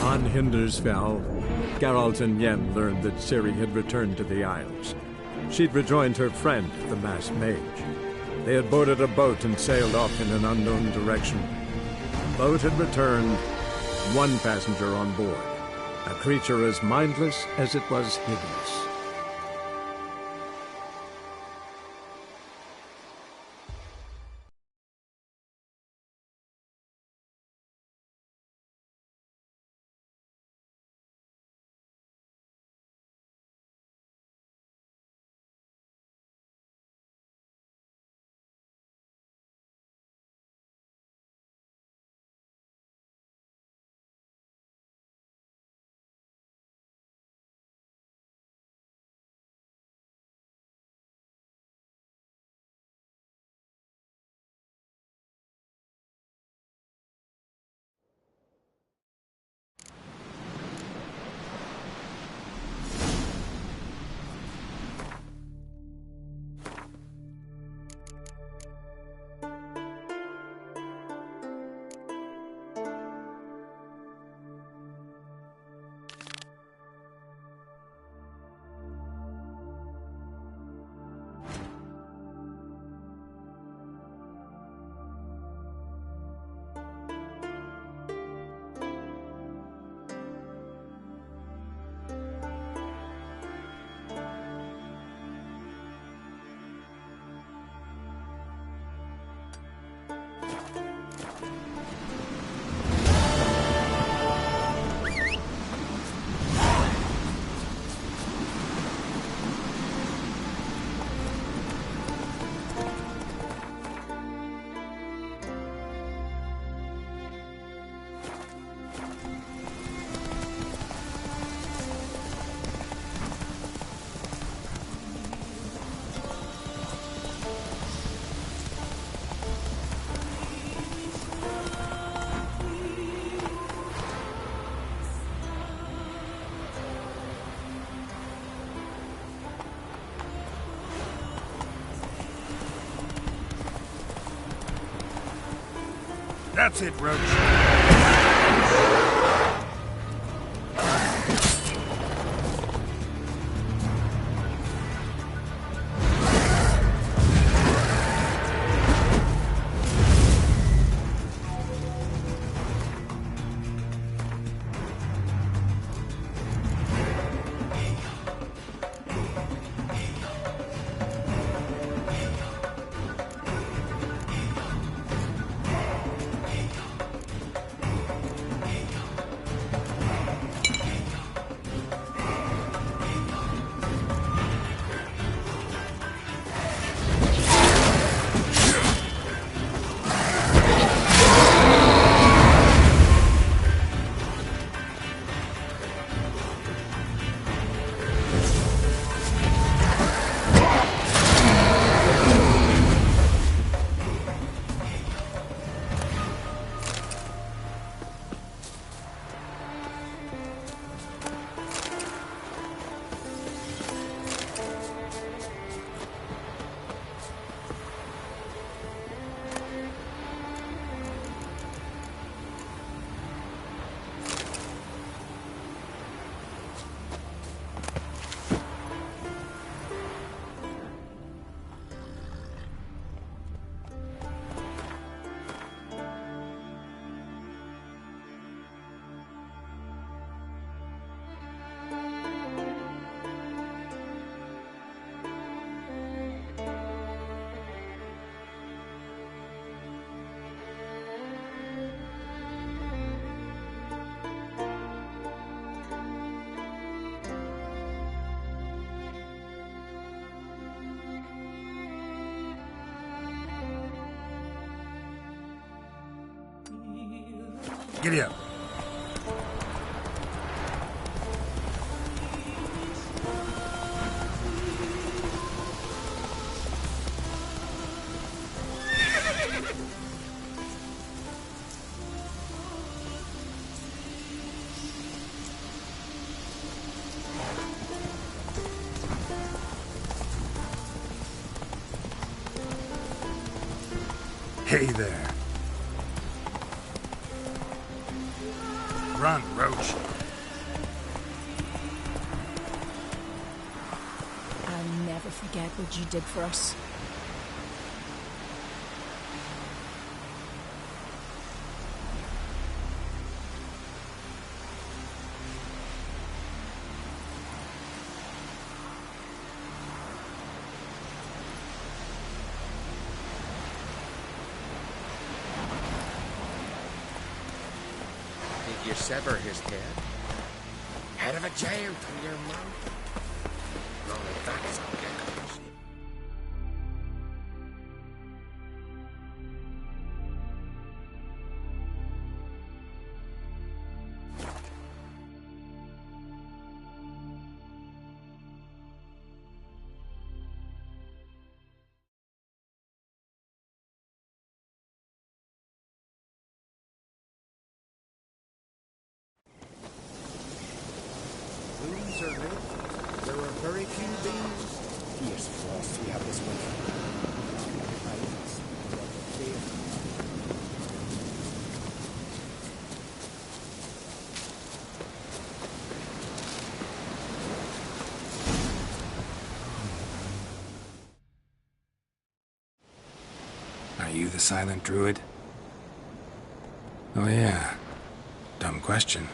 On Hindersfell, Geralt and Yen learned that Ciri had returned to the Isles. She'd rejoined her friend, the masked mage. They had boarded a boat and sailed off in an unknown direction. The boat had returned, one passenger on board, a creature as mindless as it was hideous. That's it, Roach. Giddy up. Hey there. Run, Roach. I'll never forget what you did for us. Did you sever his head? Head of a jail to your mouth? No, that's okay. Bees are lit. There are very few bees. Yes, Frost, we have this one. Are you the silent druid? Oh yeah. Dumb question.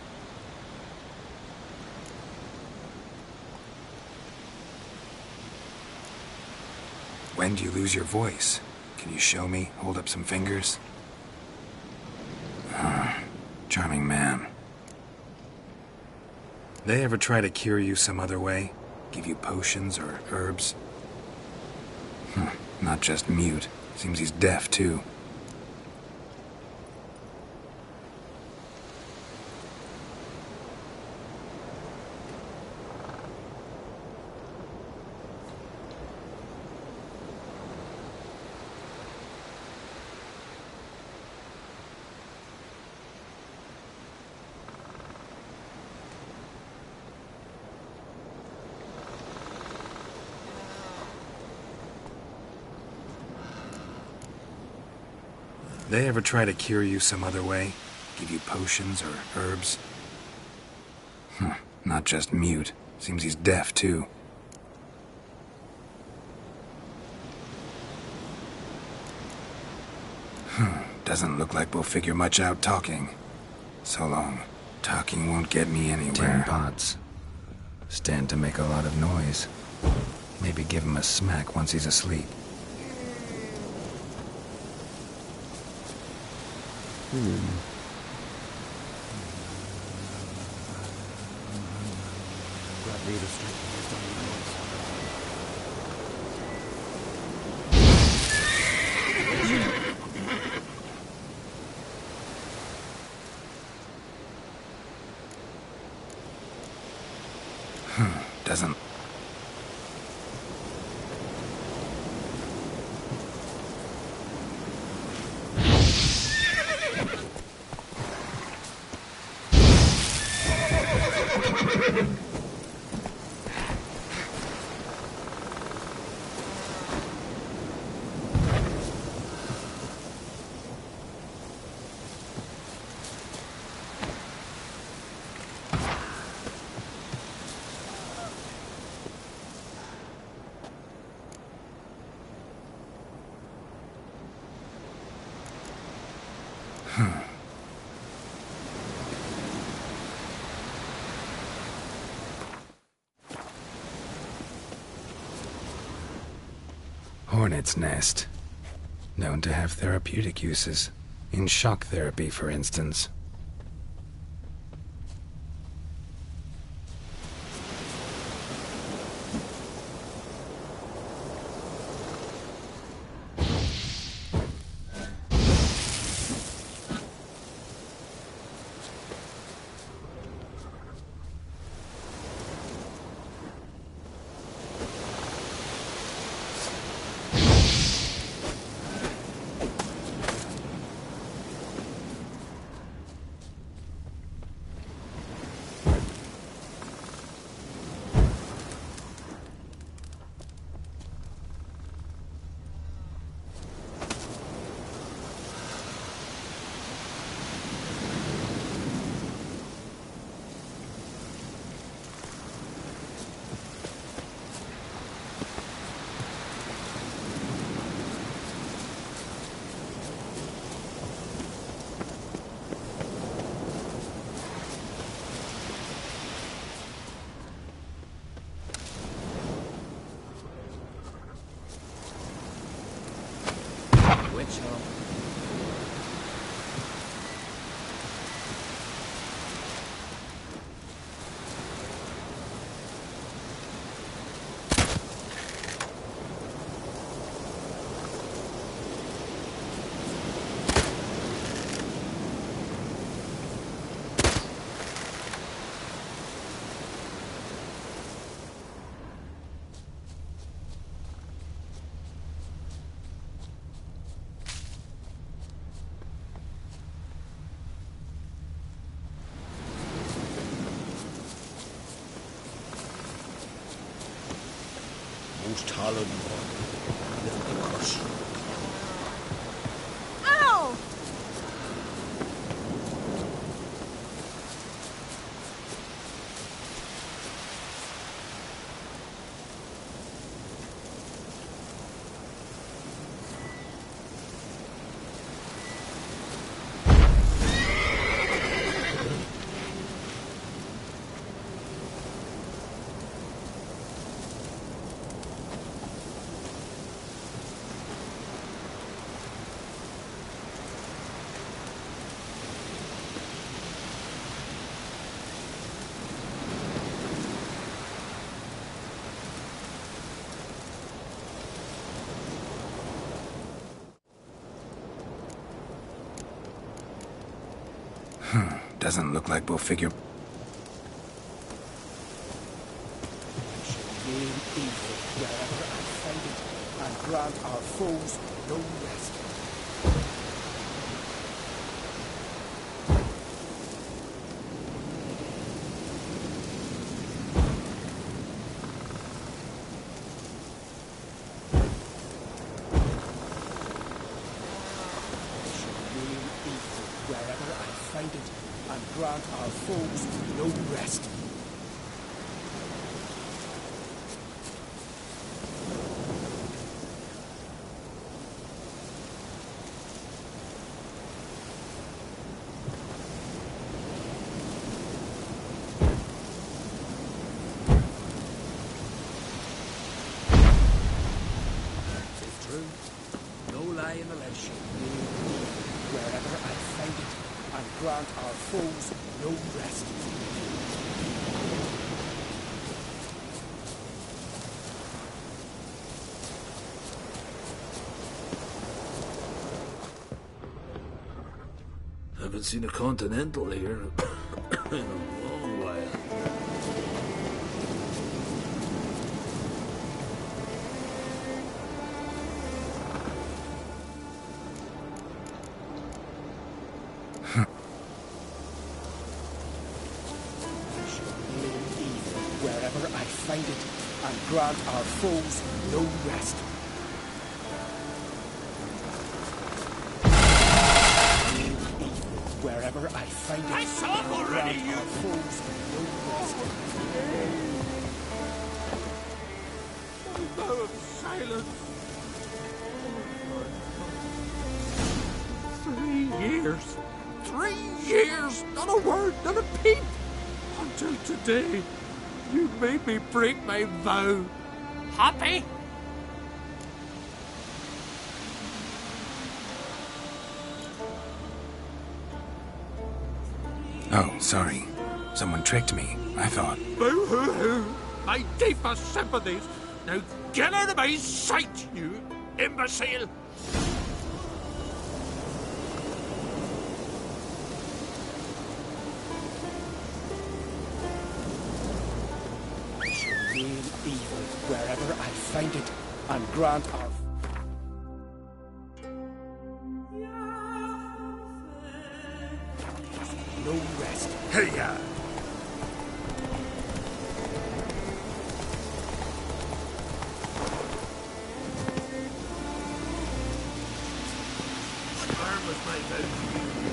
When do you lose your voice? Can you show me? Hold up some fingers? Charming man. They ever try to cure you some other way? Give you potions or herbs? Not just mute. Seems he's deaf, too. They ever try to cure you some other way? Give you potions or herbs? Not just mute. Seems he's deaf, too. Doesn't look like we'll figure much out talking. So long. Talking won't get me anywhere. 10 pots. Stand to make a lot of noise. Maybe give him a smack once he's asleep. Doesn't... Hornet's nest. Known to have therapeutic uses. In shock therapy, for instance. Witcher. Most hollow little curse. Ow! Doesn't look like we'll figure... Reign evil wherever I find it, and grant our foes no rest. Reign evil wherever I find it, and grant our foes no rest. Tis true, no lie in the legend. Wherever I find it, and grant our foes no rest. Haven't seen a Continental here in a long while. Wherever I find it, and grant our foes no rest. Wherever I find it, I saw him already. Grant our foes no rest. Vow of silence. 3 years. 3 years. Not a word, not a peep. Until today. You made me break my vow. Happy? Oh, sorry. Someone tricked me, I thought. Boo-hoo-hoo. My deepest sympathies. Now get out of my sight, you imbecile. Reign evil wherever I find it, and grant our... no rest. Hey-ya!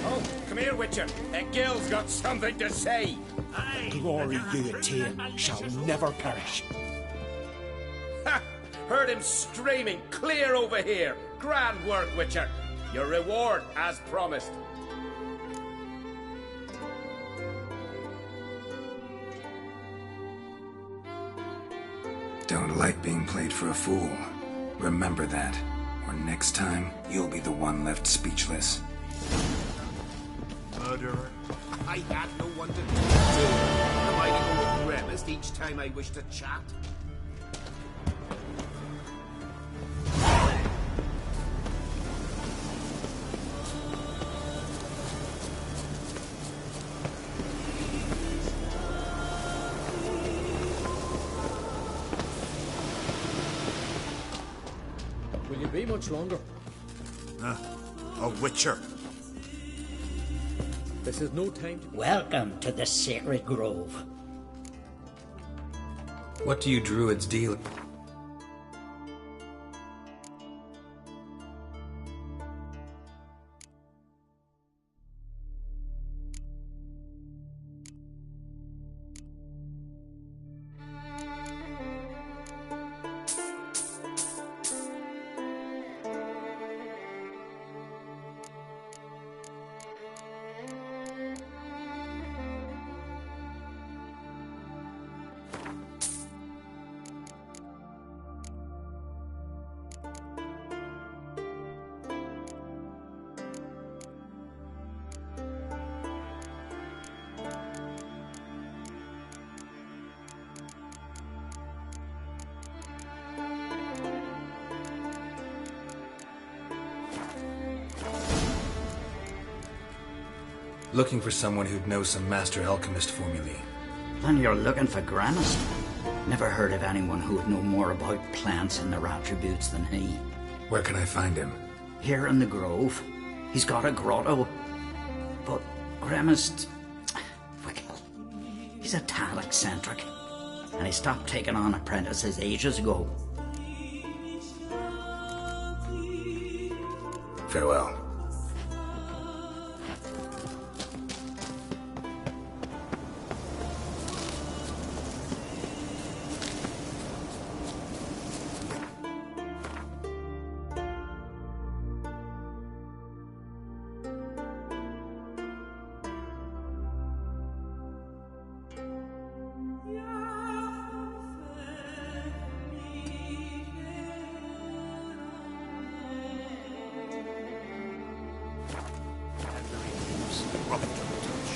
Oh, come here, Witcher. Gil's got something to say. Glory you attain shall never perish. Ha! Heard him screaming clear over here. Grand work, Witcher. Your reward as promised. Don't like being played for a fool. Remember that, or And next time, you'll be the one left speechless. Murderer. I had no one to talk to. Am I to go with Remist each time I wish to chat? Will you be much longer? A witcher. This is no time to... Welcome to the Sacred Grove. What do you druids deal? Looking for someone who'd know some master alchemist formulae. And you're looking for Grannis? Never heard of anyone who would know more about plants and their attributes than he. Where can I find him? Here in the Grove. He's got a grotto. But Grimist... well, he's a tad eccentric. And he stopped taking on apprentices ages ago. Farewell.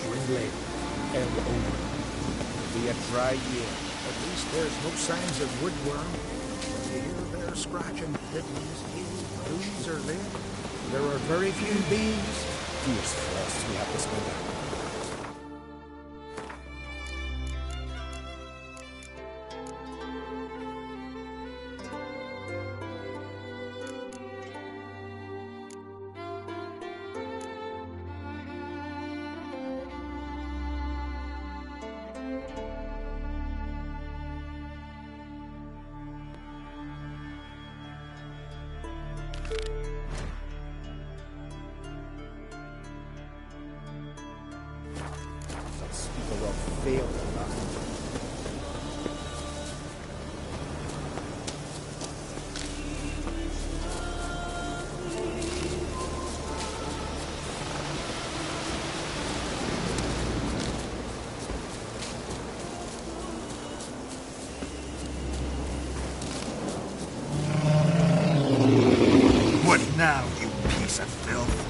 Ringblade, Elder Omen. It'll be a dry year. At least there's no signs of woodworm. When you hear their scratching pigeons, bees are there. There are very few bees. Fierce frosts we have this winter. Speaker of failed What now, you piece of filth?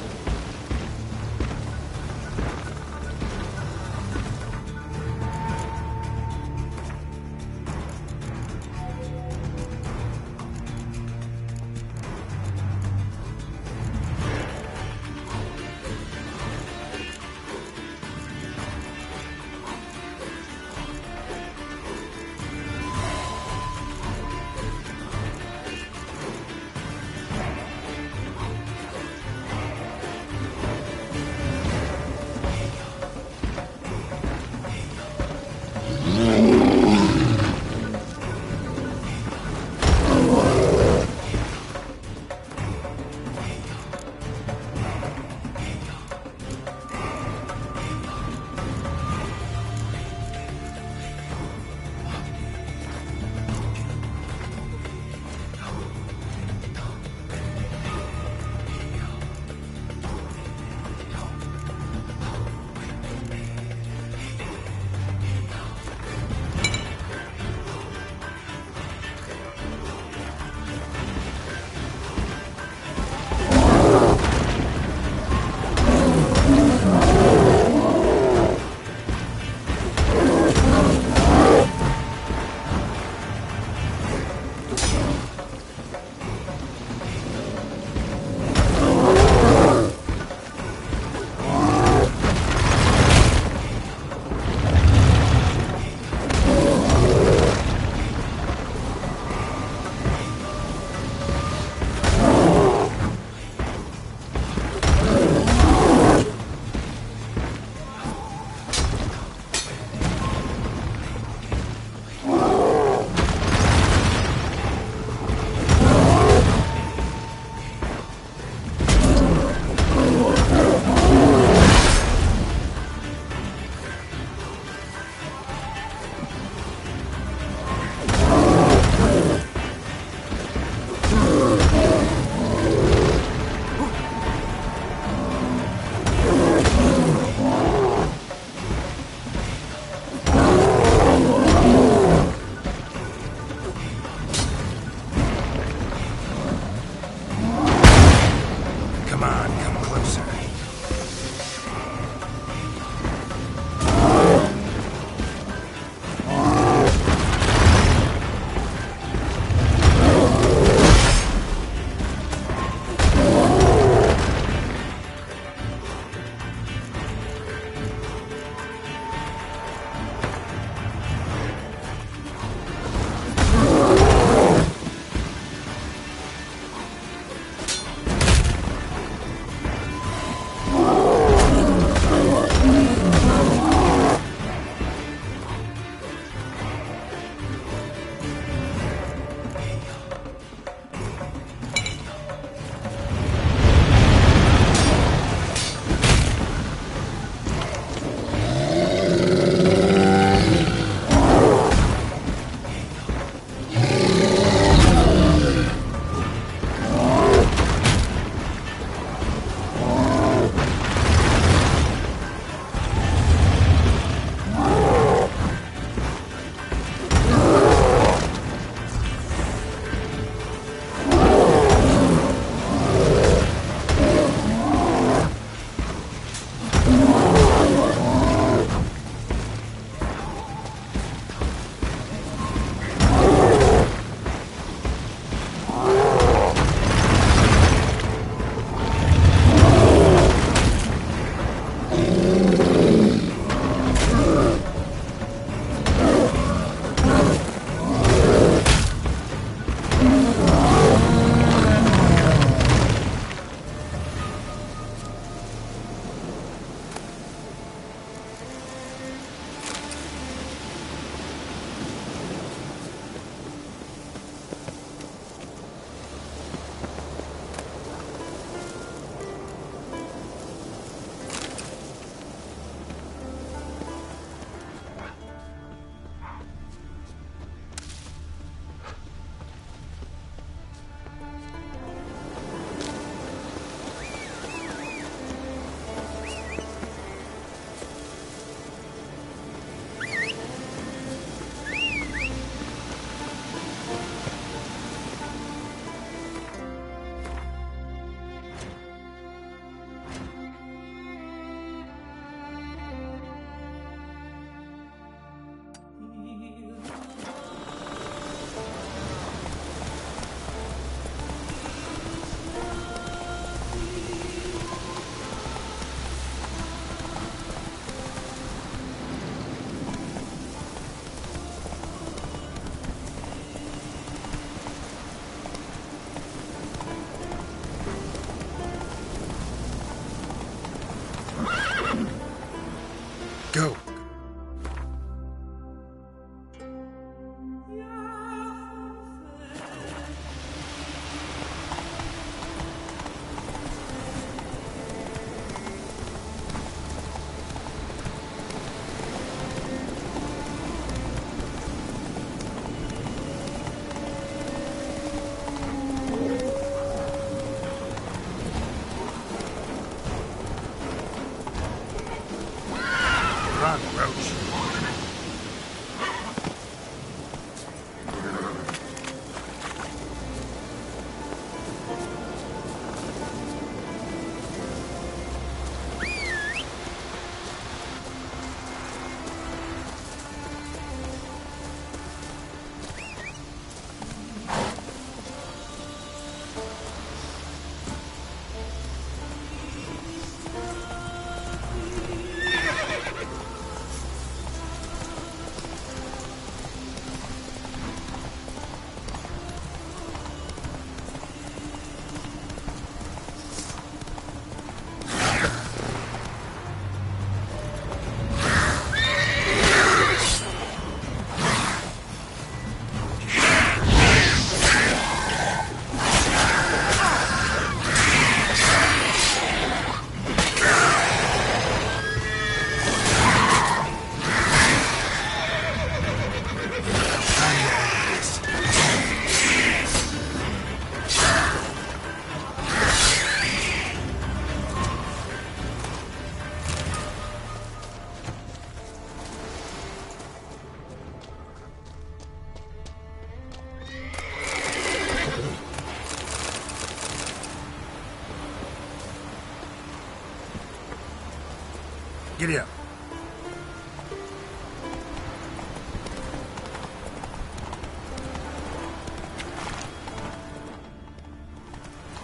Giddy up.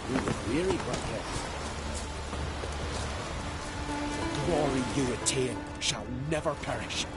You were weary, Buckhead. The glory you attain shall never perish.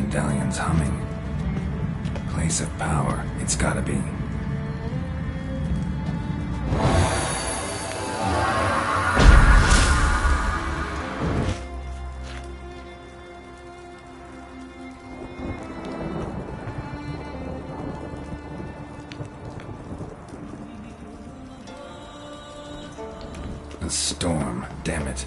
medallion's humming. Place of power, it's gotta be. A storm, damn it.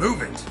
Move it!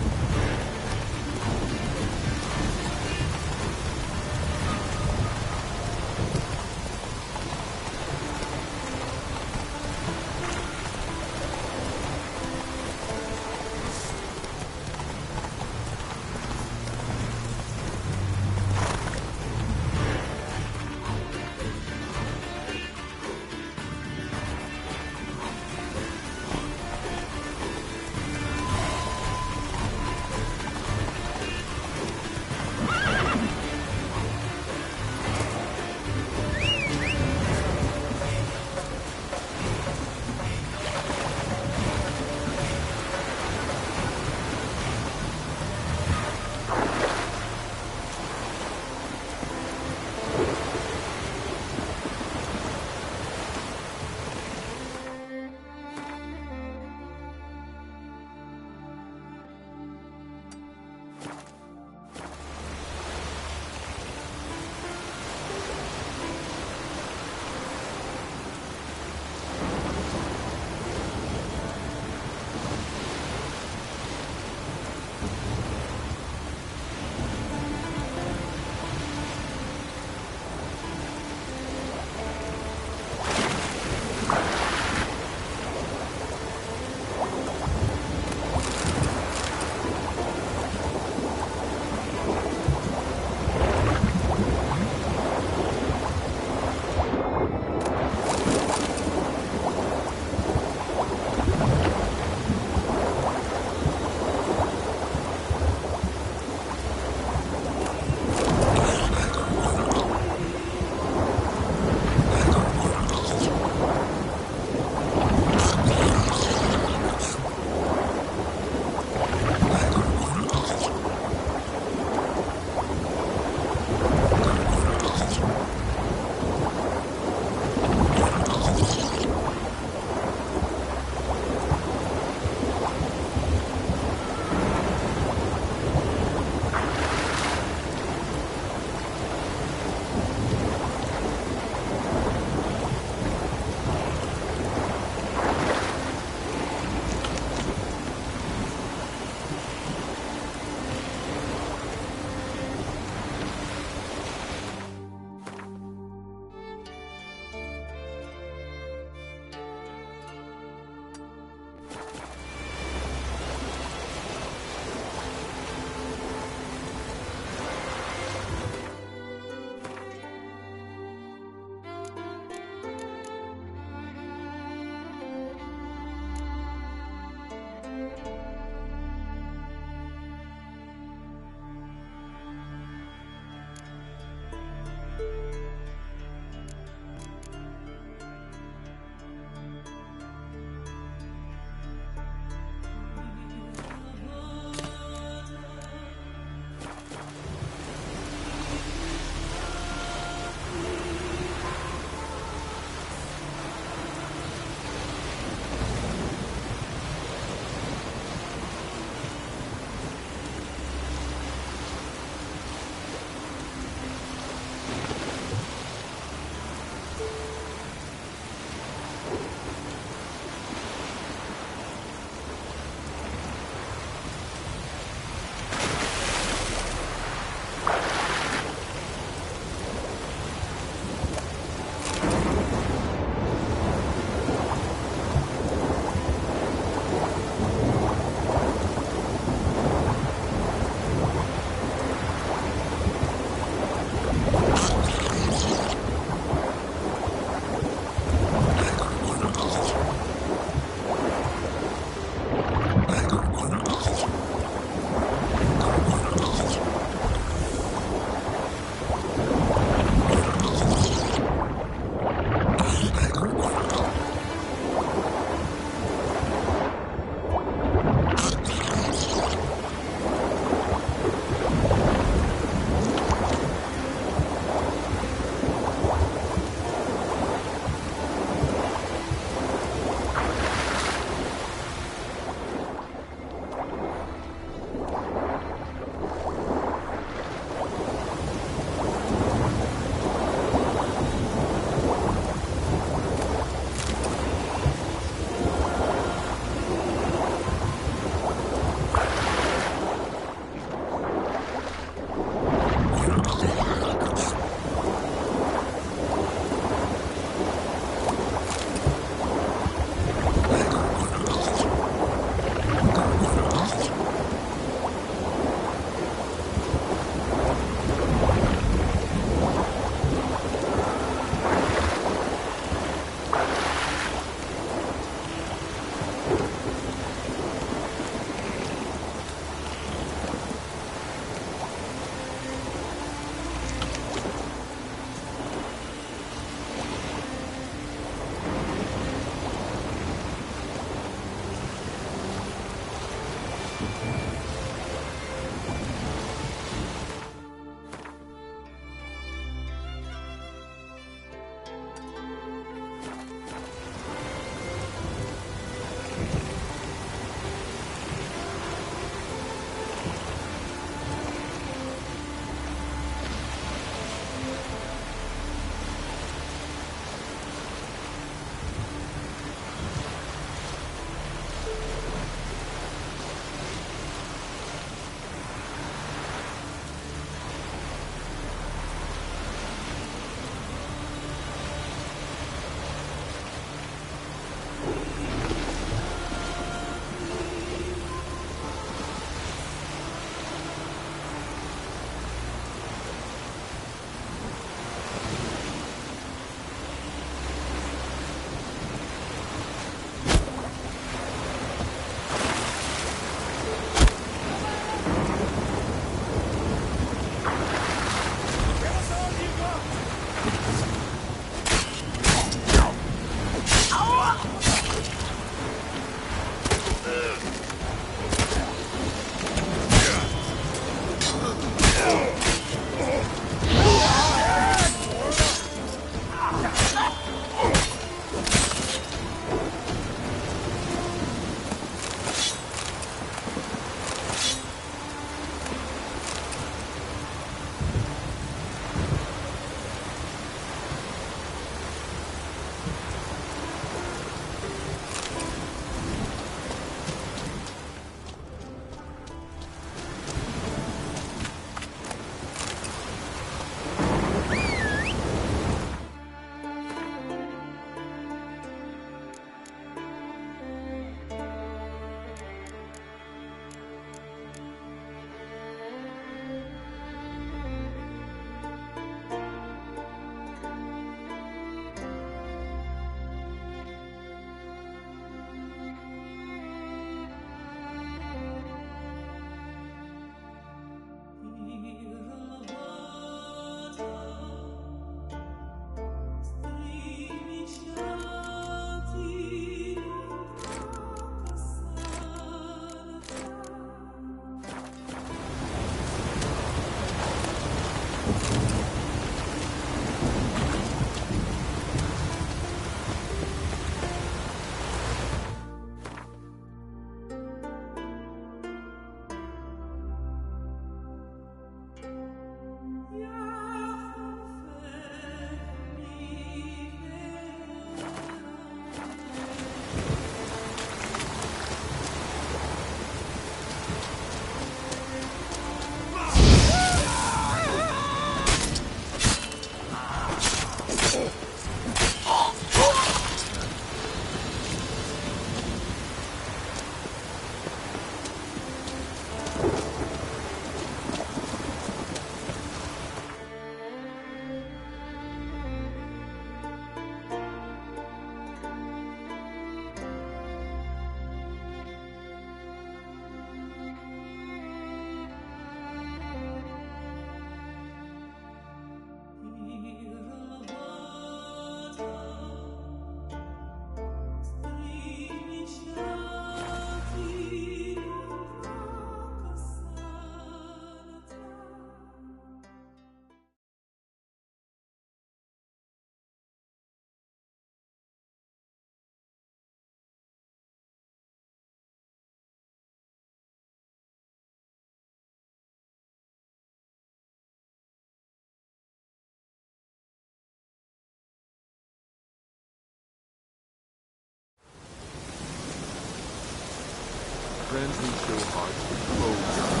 Friends who show hearts with clothes are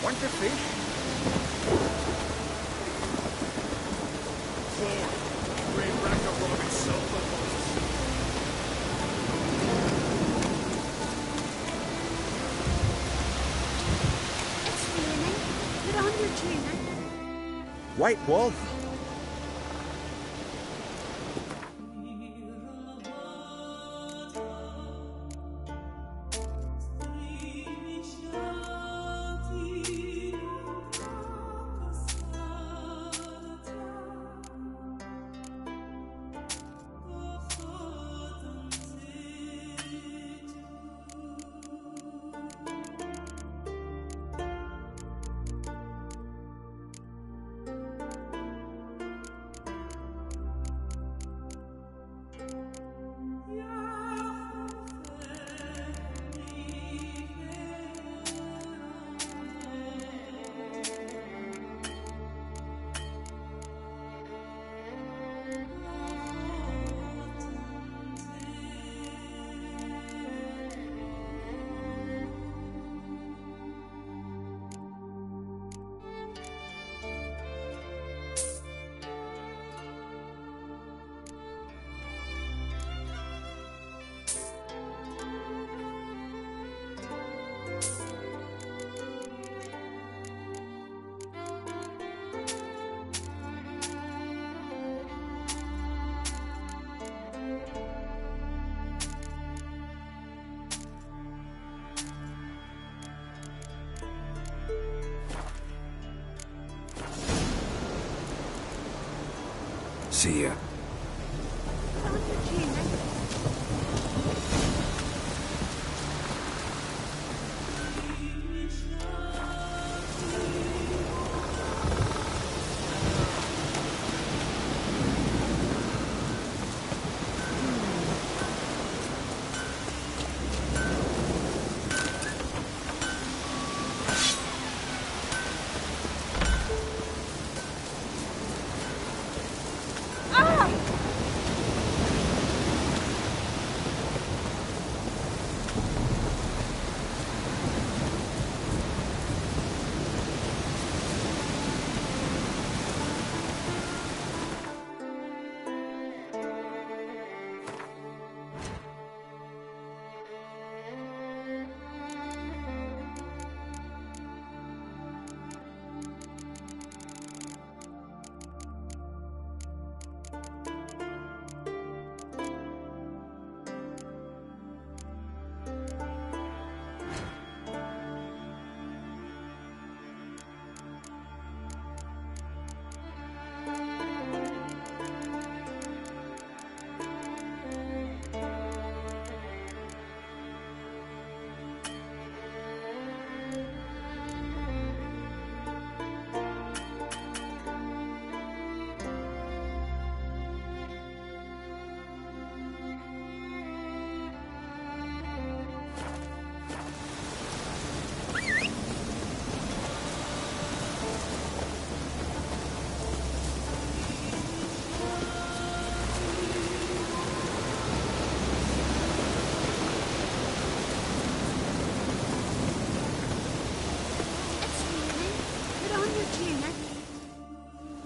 Want to fish? 4, 3, White Wolf? See ya.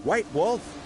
White Wolf?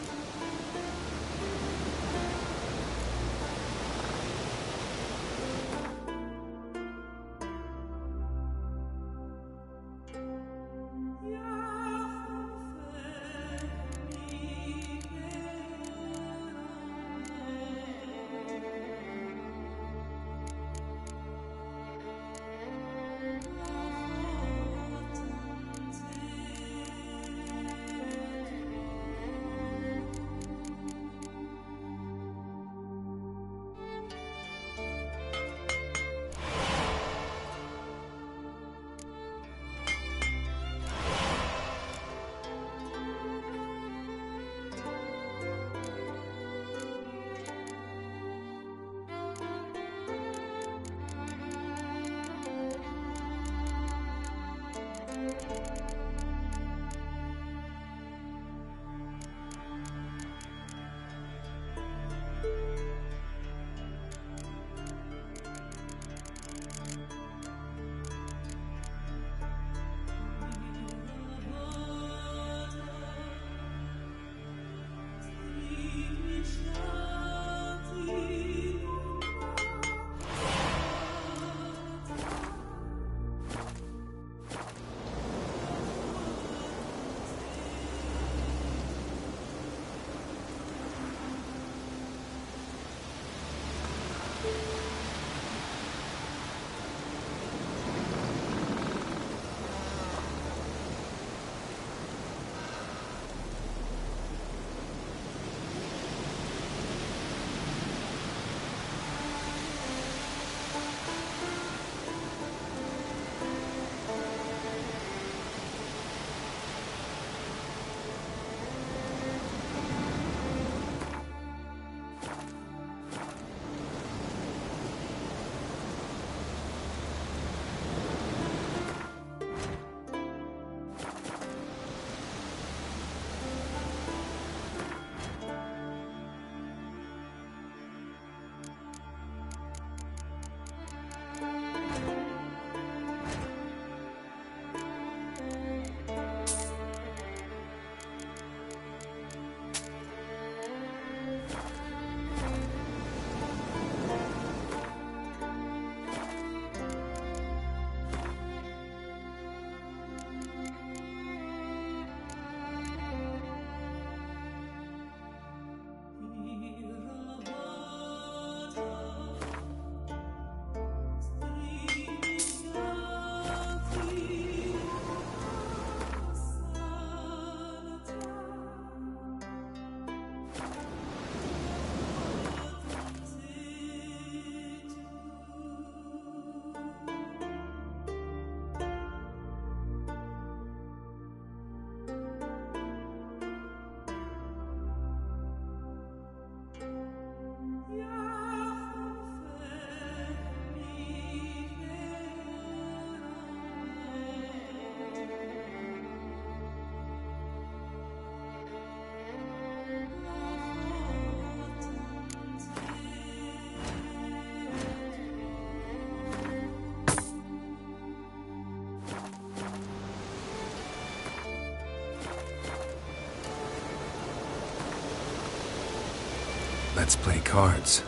Let's play cards.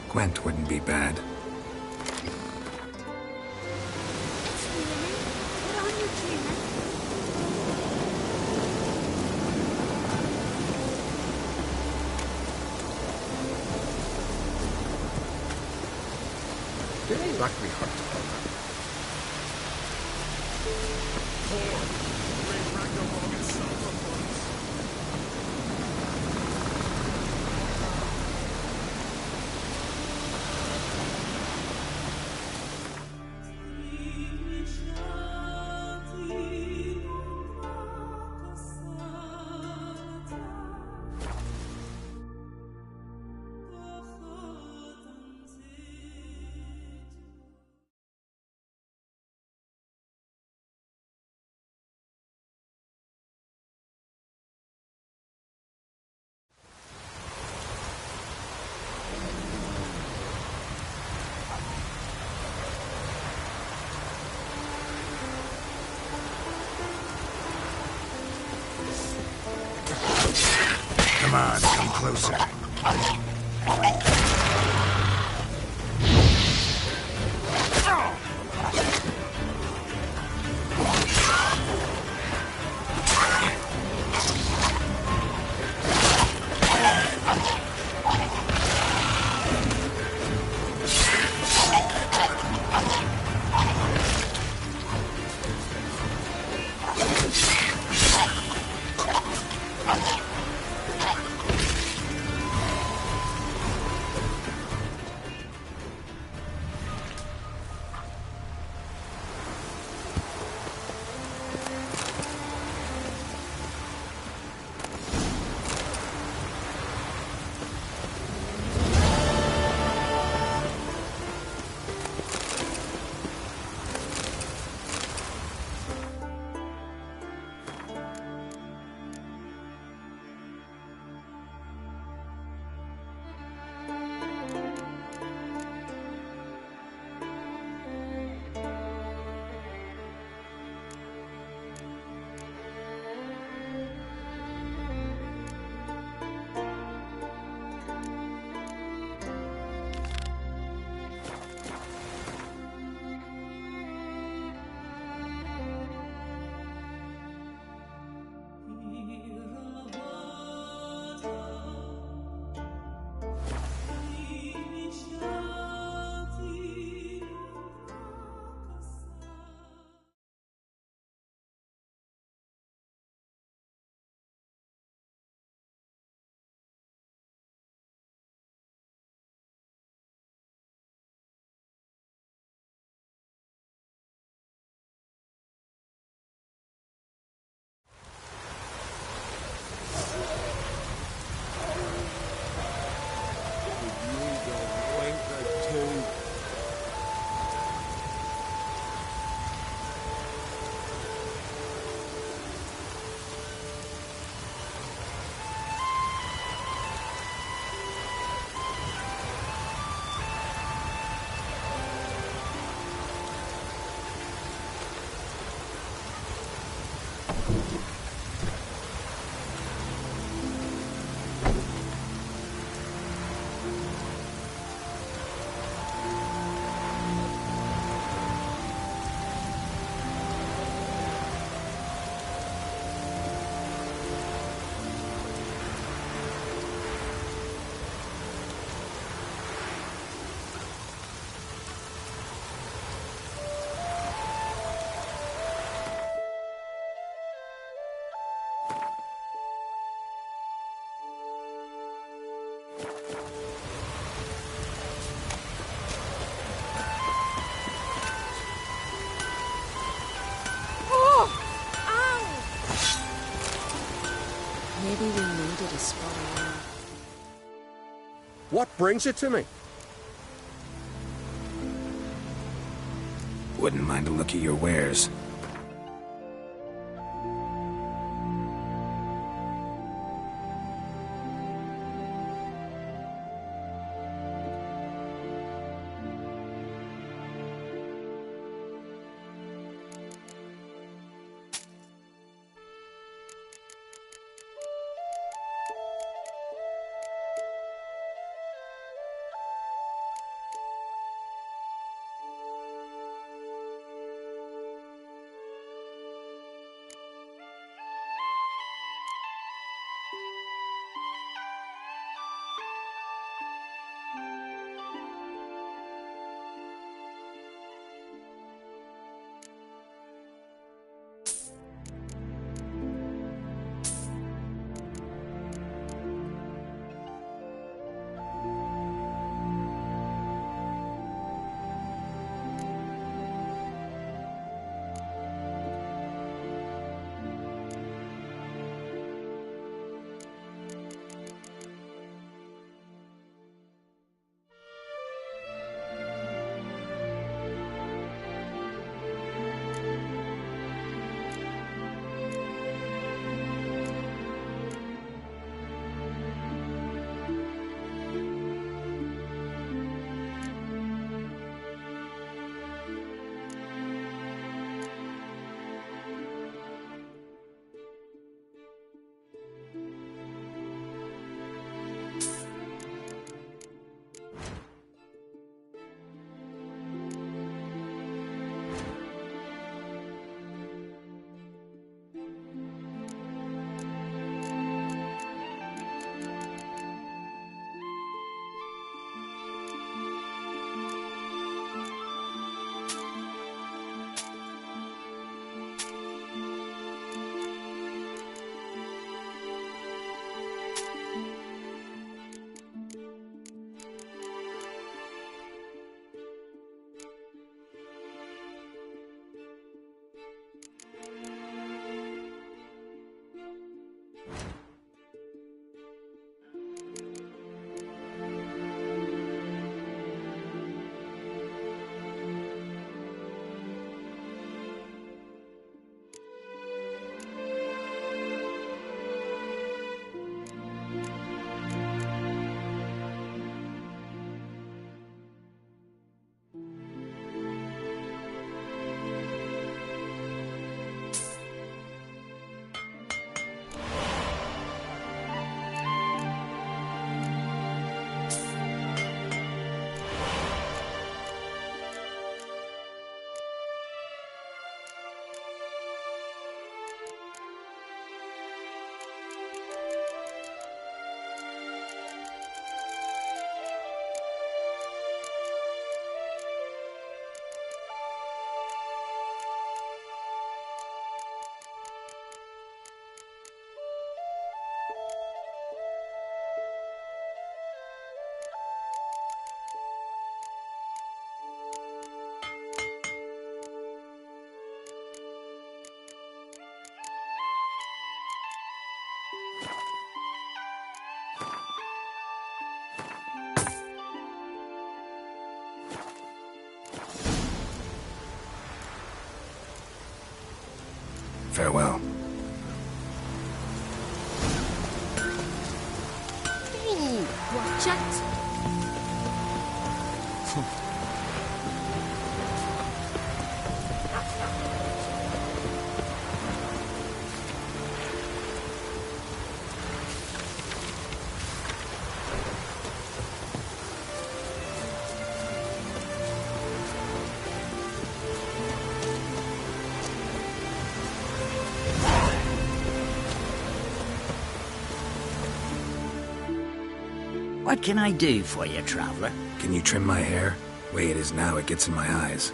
Gwent wouldn't be bad. It ain't like we hurt to Come on, come closer. Maybe we needed a spot of air. What brings it to me? Wouldn't mind a look at your wares. Farewell. Watch it! What can I do for you, traveler? Can you trim my hair? Way it is now, it gets in my eyes.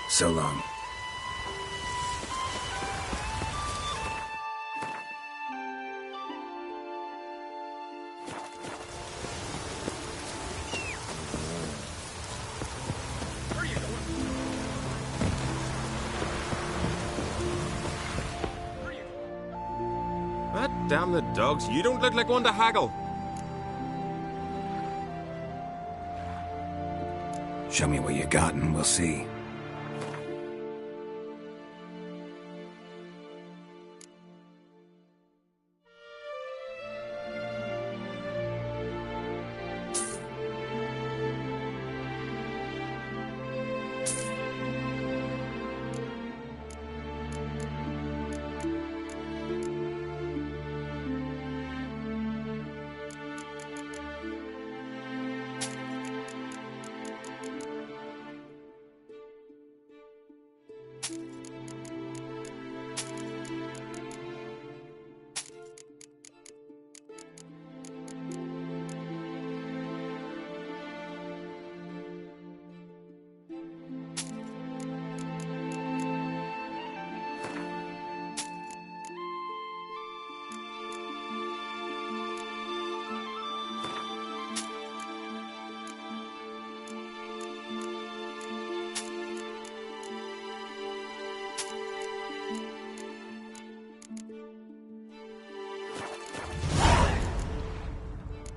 So long. Damn the dogs, you don't look like one to haggle. Show me what you got and we'll see.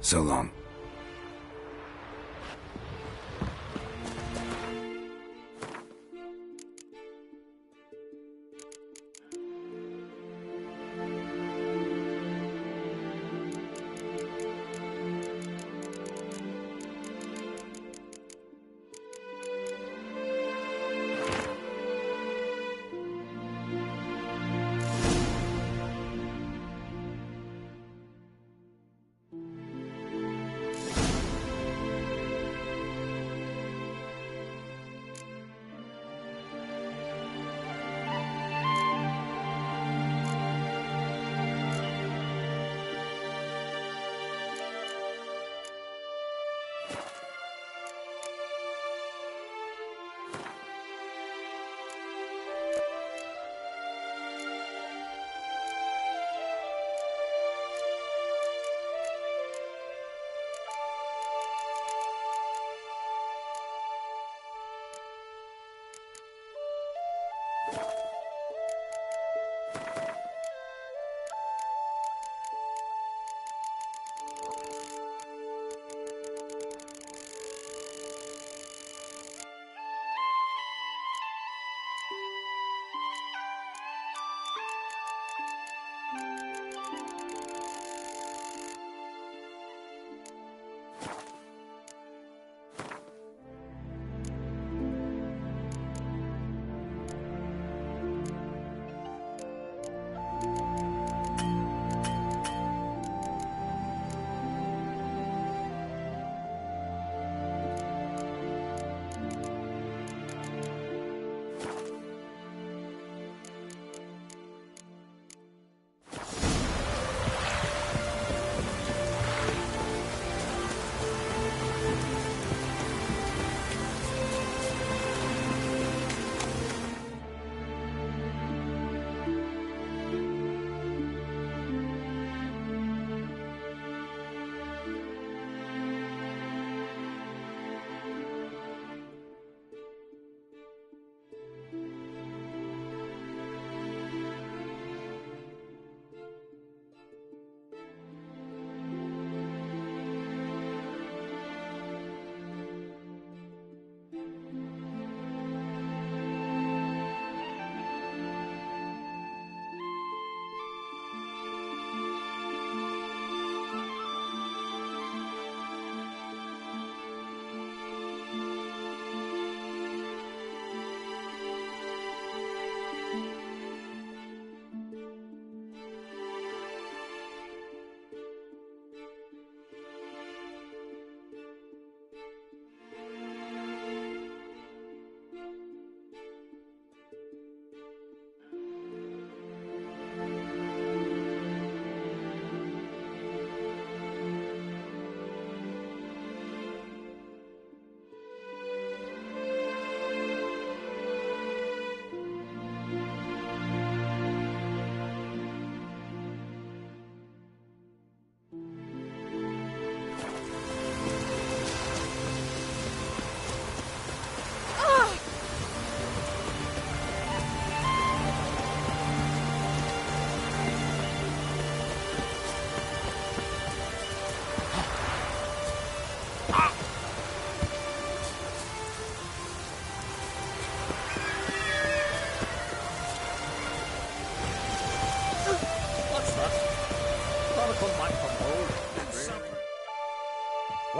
So long.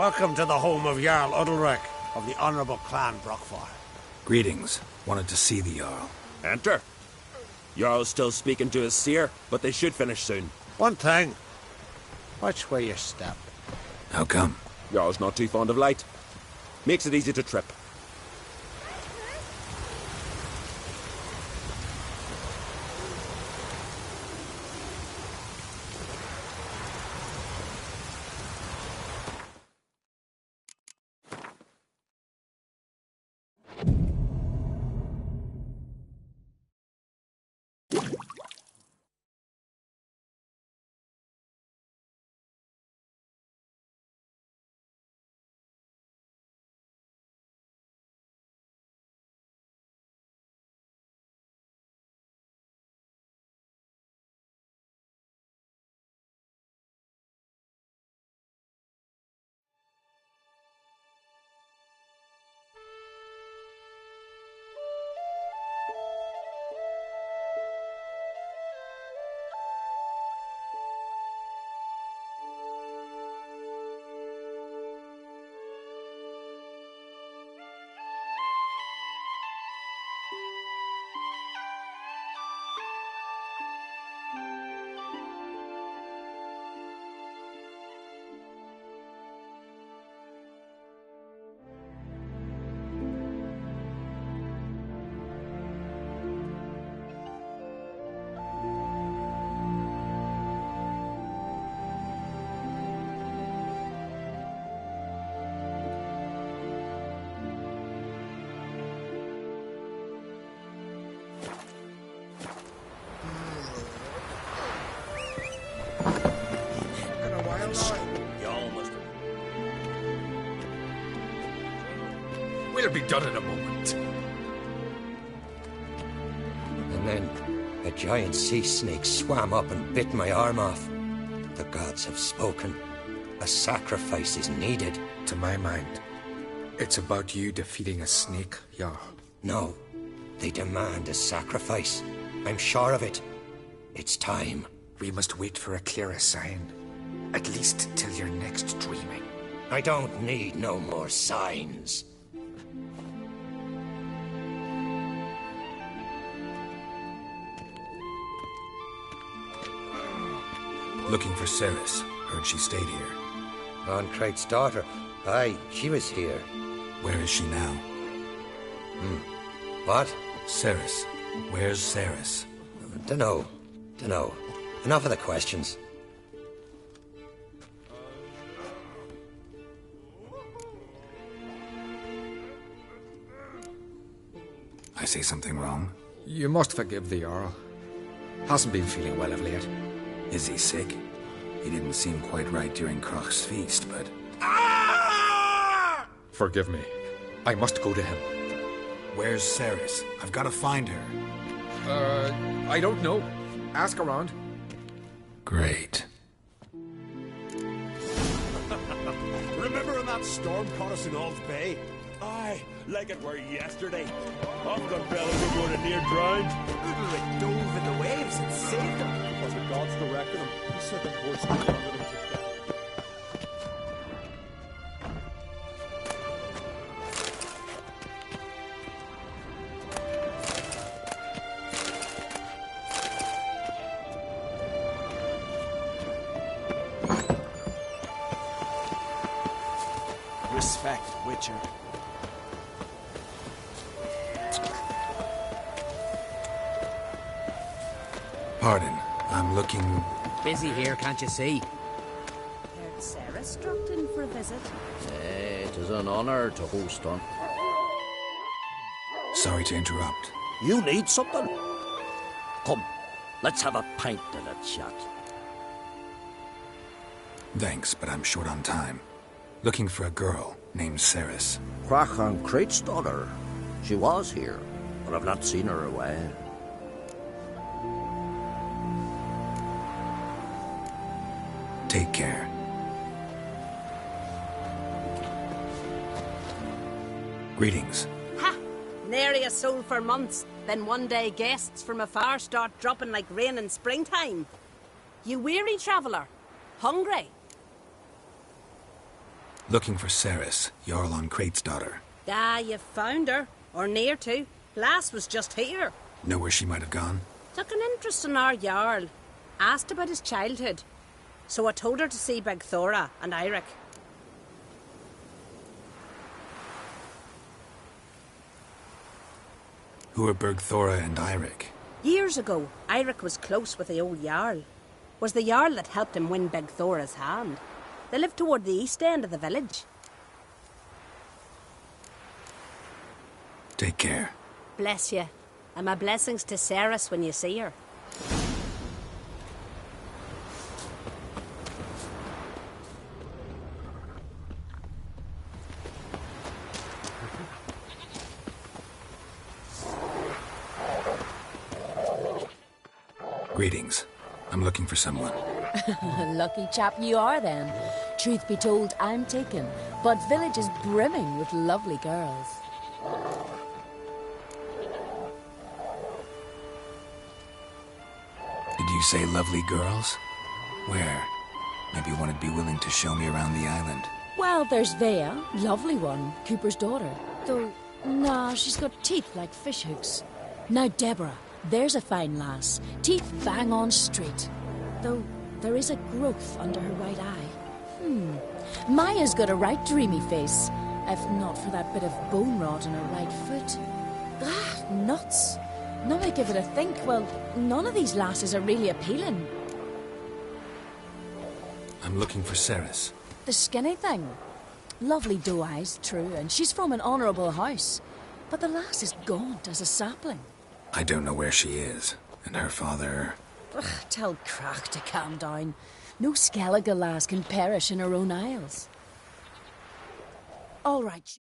Welcome to the home of Jarl Udalric of the Honourable Clan Brockfire. Greetings. Wanted to see the Jarl. Enter. Jarl's still speaking to his seer, but they should finish soon. One thing. Watch where you step. How come? Jarl's not too fond of light. Makes it easy to trip. We'll be done in a moment. And then a giant sea snake swam up and bit my arm off. The gods have spoken. A sacrifice is needed. To my mind, it's about you defeating a snake, Jarl. No, they demand a sacrifice. I'm sure of it. It's time. We must wait for a clearer sign. At least till your next dreaming. I don't need no more signs. Looking for Ceres. Heard she stayed here. Oncrate's daughter. Aye, she was here. Where is she now? What? Ceres. Where's Ceres? Dunno. Enough of the questions. I say something wrong? You must forgive the Jarl. Hasn't been feeling well of late. Is he sick? He didn't seem quite right during Crach's feast, but... Forgive me. I must go to him. Where's Ceres? I've got to find her. I don't know. Ask around. Great. Remember when that storm caught us in Ald's Bay? Aye, like it were yesterday. I've got fellas who were near drowned. Udalric dove in the waves and saved them. It was the gods directed him. He said the horse was under them to death. Respect, Witcher. Pardon, I'm looking... Busy here, can't you see? Heard Ceres dropped in for a visit. It is an honor to host on. Sorry to interrupt. You need something? Come, let's have a pint and a chat. Thanks, but I'm short on time. Looking for a girl named Ceres. Crach Oncrate's daughter. She was here, but I've not seen her away. Take care. Greetings. Ha! Nary a soul for months. Then one day guests from afar start dropping like rain in springtime. You weary traveller? Hungry? Looking for Ceres, Jarl Oncrate's daughter. Ah, you found her. Or near to. Lass was just here. Know where she might have gone? Took an interest in our Jarl. Asked about his childhood. So I told her to see Begthora and Eirik. Who are Bergthora and Eirik? Years ago, Eirik was close with the old Jarl. Was the Jarl that helped him win Begthora's hand. They lived toward the east end of the village. Take care. Bless you. And my blessings to Ceres when you see her. Greetings. I'm looking for someone. Lucky chap you are then. Truth be told, I'm taken, but village is brimming with lovely girls. Did you say lovely girls? Where? Maybe one would be willing to show me around the island. Well, there's Vea, lovely one, Cooper's daughter. Though, nah, she's got teeth like fish hooks. Now Deborah, there's a fine lass, teeth bang on straight. Though there is a growth under her right eye. Maya's got a right dreamy face, if not for that bit of bone rot in her right foot. Ah, nuts. Now I give it a think, well, none of these lasses are really appealing. I'm looking for Ceres. The skinny thing. Lovely doe eyes, true, and she's from an honourable house. But the lass is gaunt as a sapling. I don't know where she is, and her father... Ugh, tell Crach to calm down. No Skellige lass can perish in her own isles. All right.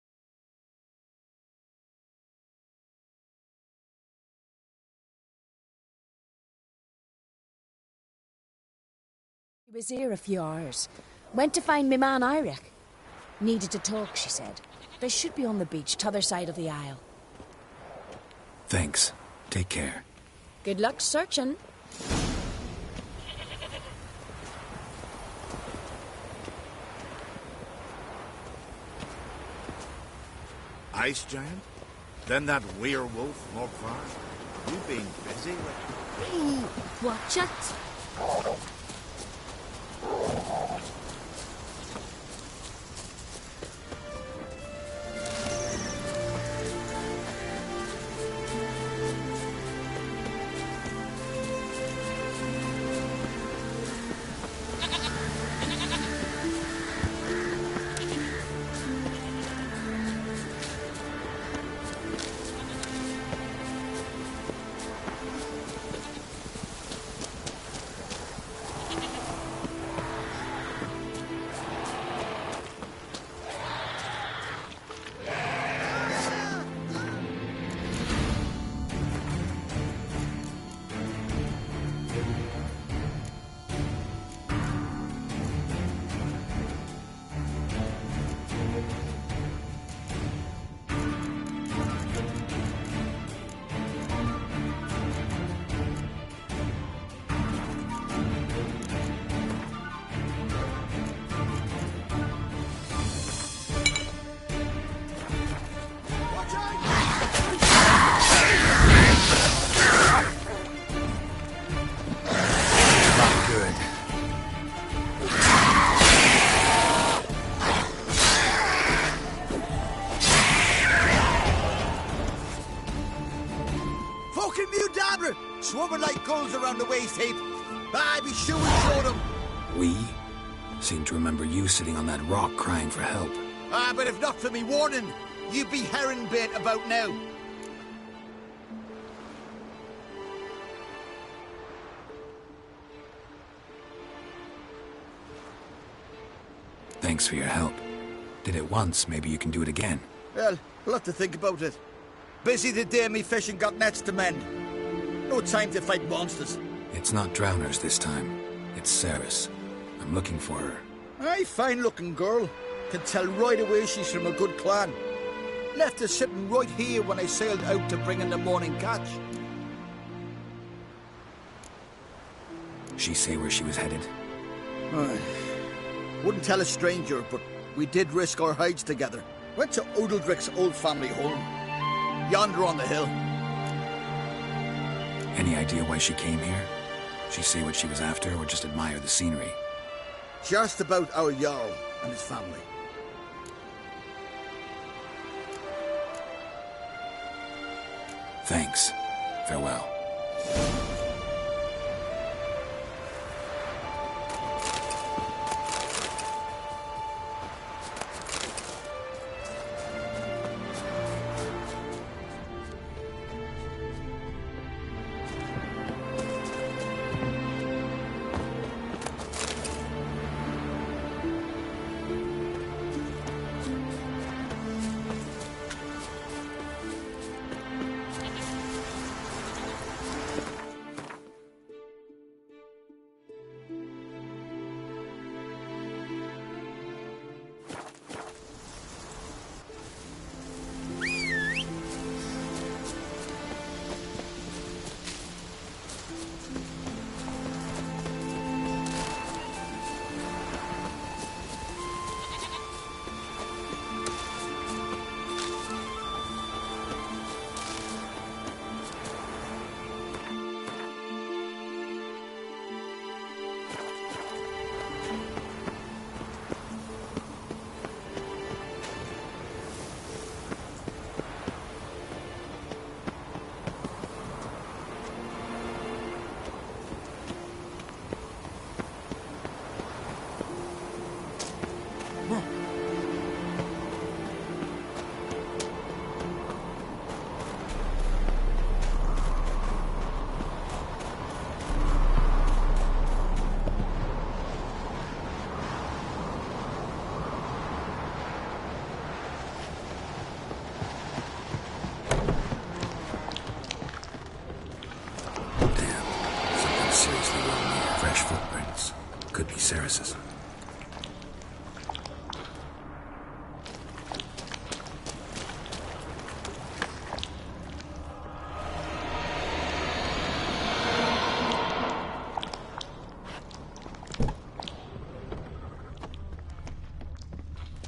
She was here a few hours. Went to find me man Irek. Needed to talk, she said. They should be on the beach, t'other side of the isle. Thanks. Take care. Good luck searching. Ice giant? Then that werewolf, Morkvar? You've been busy with... Ooh, watch it. Swarming like gulls around the waist heap. I be sure we showed them. We? Seem to remember you sitting on that rock crying for help. But if not for me warning, you'd be herring bait about now. Thanks for your help. Did it once, maybe you can do it again. Well, I'll have to think about it. Busy the day me fishing got nets to mend. No time to fight monsters. It's not drowners this time. It's Ceres. I'm looking for her. Aye, fine-looking girl. Can tell right away she's from a good clan. Left her sitting right here when I sailed out to bring in the morning catch. She say where she was headed? Aye. Wouldn't tell a stranger, but we did risk our hides together. Went to Odeldrick's old family home. Yonder on the hill. Any idea why she came here? She say what she was after, or just admire the scenery? Just about our Jarl and his family. Thanks. Farewell.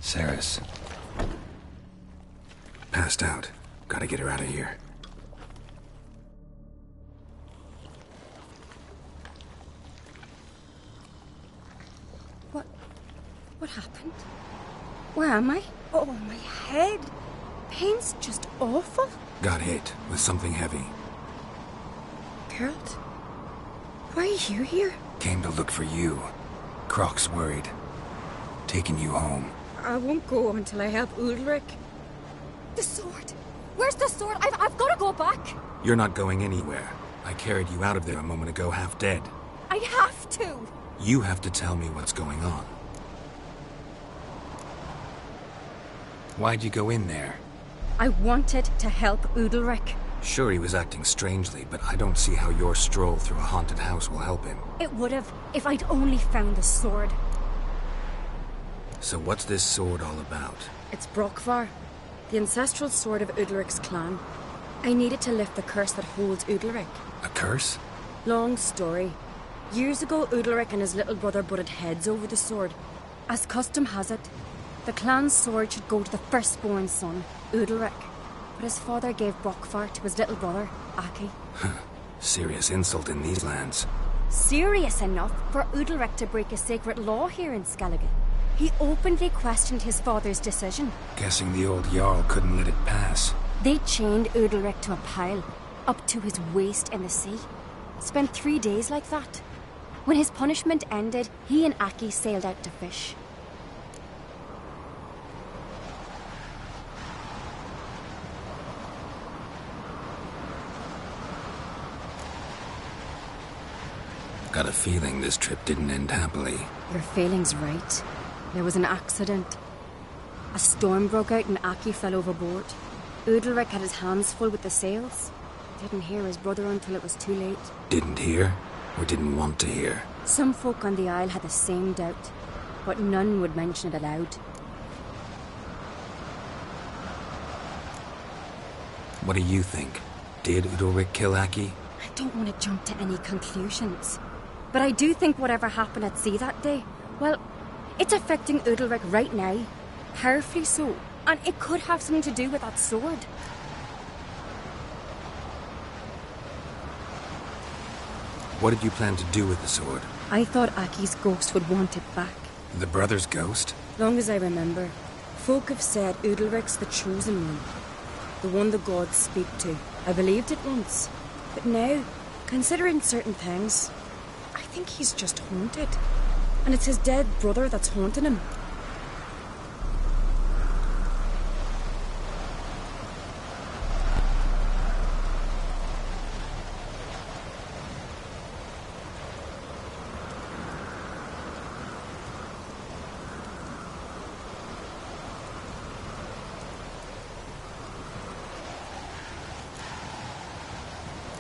Ceres. Passed out. Gotta get her out of here. What happened? Where am I? Oh, my head. Pain's just awful. Got hit with something heavy. Geralt? Why are you here? Came to look for you. Croc's worried. Taking you home. I won't go until I help Ulrich. The sword! Where's the sword? I've got to go back! You're not going anywhere. I carried you out of there a moment ago, half dead. I have to! You have to tell me what's going on. Why'd you go in there? I wanted to help Udalric. Sure, he was acting strangely, but I don't see how your stroll through a haunted house will help him. It would have, if I'd only found the sword. So what's this sword all about? It's Brokvar, the ancestral sword of Udalric's clan. I needed to lift the curse that holds Udalric. A curse? Long story. Years ago, Udalric and his little brother butted heads over the sword. As custom has it, the clan's sword should go to the firstborn son, Udalric. But his father gave Brokvar to his little brother, Aki. Serious insult in these lands. Serious enough for Udalric to break a sacred law here in Skellige. He openly questioned his father's decision. Guessing the old Jarl couldn't let it pass. They chained Udalric to a pile, up to his waist in the sea. Spent 3 days like that. When his punishment ended, he and Aki sailed out to fish. Got a feeling this trip didn't end happily. Your feeling's right. There was an accident. A storm broke out and Aki fell overboard. Udalric had his hands full with the sails. Didn't hear his brother until it was too late. Didn't hear? Or didn't want to hear? Some folk on the Isle had the same doubt, but none would mention it aloud. What do you think? Did Udalric kill Aki? I don't want to jump to any conclusions. But I do think whatever happened at sea that day, well, it's affecting Udalric right now. Powerfully so. And it could have something to do with that sword. What did you plan to do with the sword? I thought Aki's ghost would want it back. The brother's ghost? Long as I remember, folk have said Udalric's the chosen one. The one the gods speak to. I believed it once. But now, considering certain things, I think he's just haunted. And it's his dead brother that's haunting him.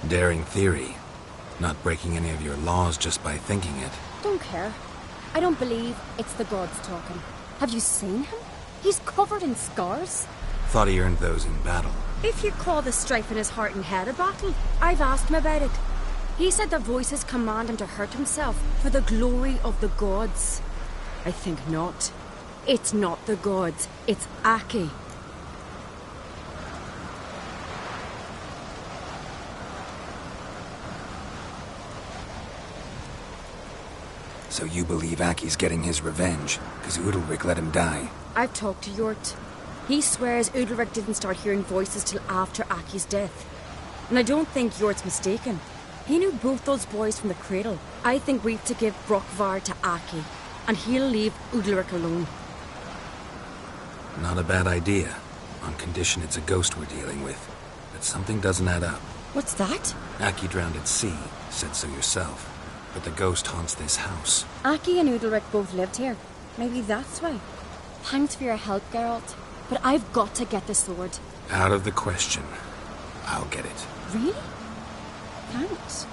Daring theory. Not breaking any of your laws just by thinking it. Don't care. I don't believe it's the gods talking. Have you seen him? He's covered in scars. Thought he earned those in battle. If you call the strife in his heart and head a battle, I've asked him about it. He said the voices command him to hurt himself for the glory of the gods. I think not. It's not the gods, it's Aki. So you believe Aki's getting his revenge, because Udalric let him die? I've talked to Yort. He swears Udalric didn't start hearing voices till after Aki's death. And I don't think Yort's mistaken. He knew both those boys from the cradle. I think we've to give Brokvar to Aki, and he'll leave Udalric alone. Not a bad idea, on condition it's a ghost we're dealing with. But something doesn't add up. What's that? Aki drowned at sea, said so yourself. But the ghost haunts this house. Aki and Udalric both lived here. Maybe that's why. Thanks for your help, Geralt. But I've got to get the sword. Out of the question. I'll get it. Really? Thanks.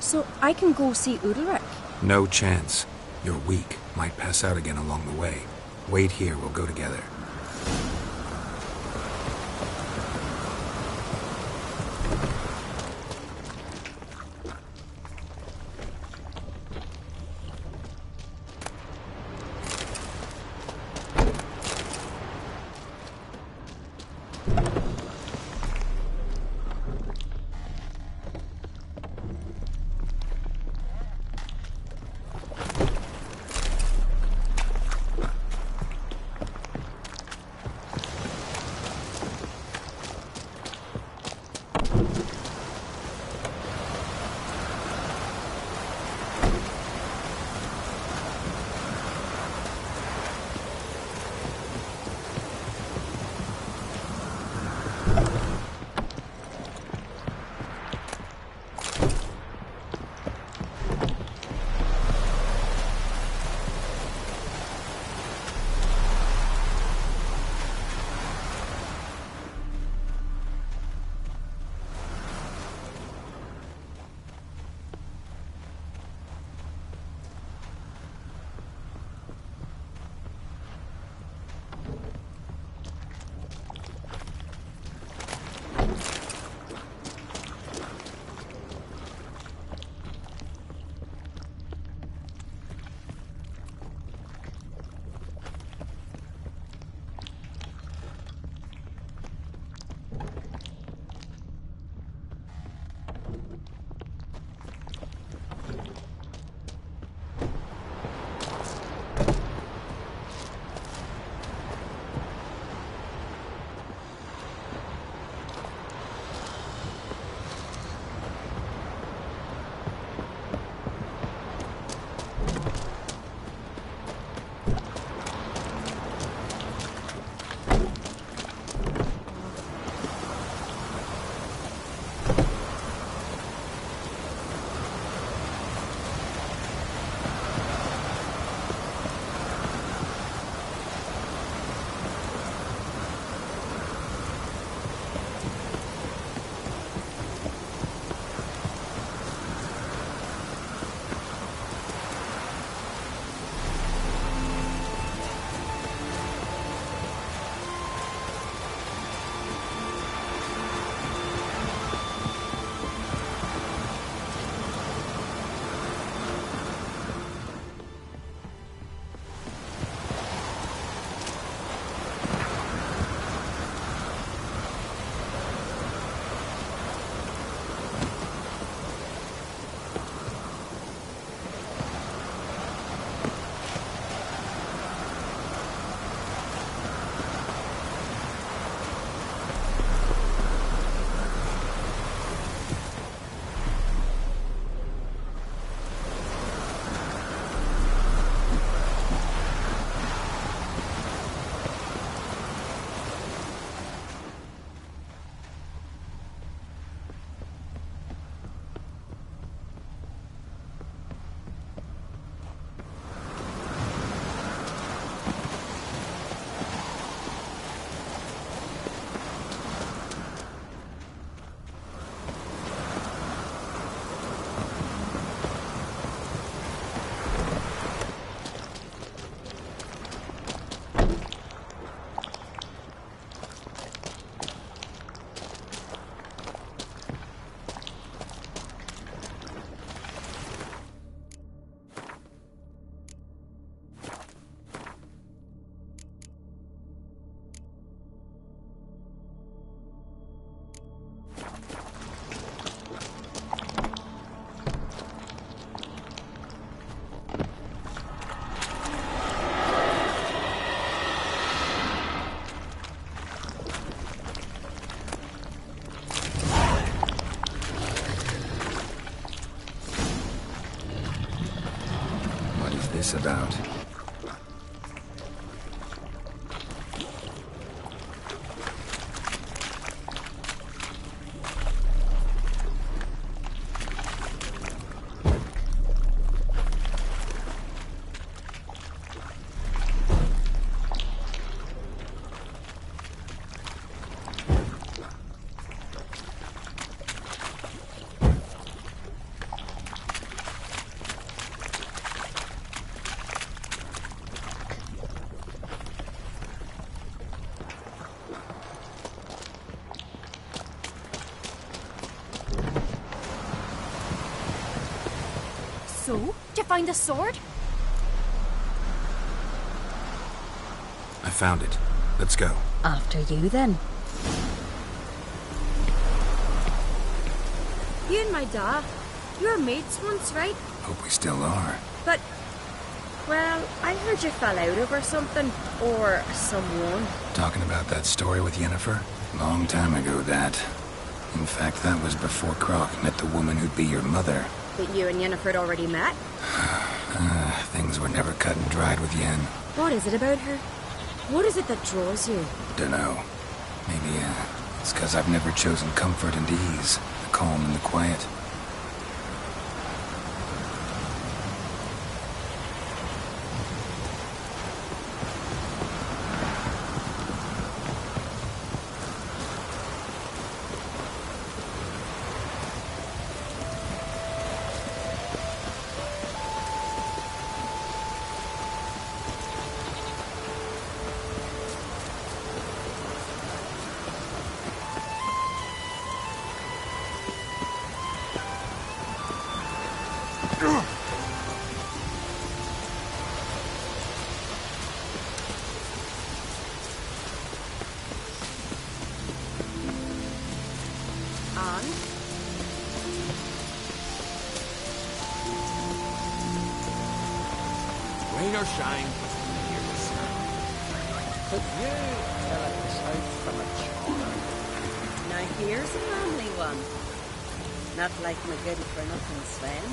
So I can go see Udalric? No chance. You're weak. Might pass out again along the way. Wait here, we'll go together. this about? So, did you find the sword? I found it. Let's go. After you, then. You and my dad, you were mates once, right? Hope we still are. But, well, I heard you fell out over something. Or someone. Talking about that story with Yennefer? Long time ago, that. In fact, that was before Croc met the woman who'd be your mother. That you and Yennefer had already met? Things were never cut and dried with Yen. What is it about her? What is it that draws you? Dunno. Maybe, it's because I've never chosen comfort and ease. The calm and the quiet. Rain or shine, here to serve. Could you tell us out from a charm? Now here's a manly one. Not like my good-for-nothing Sven.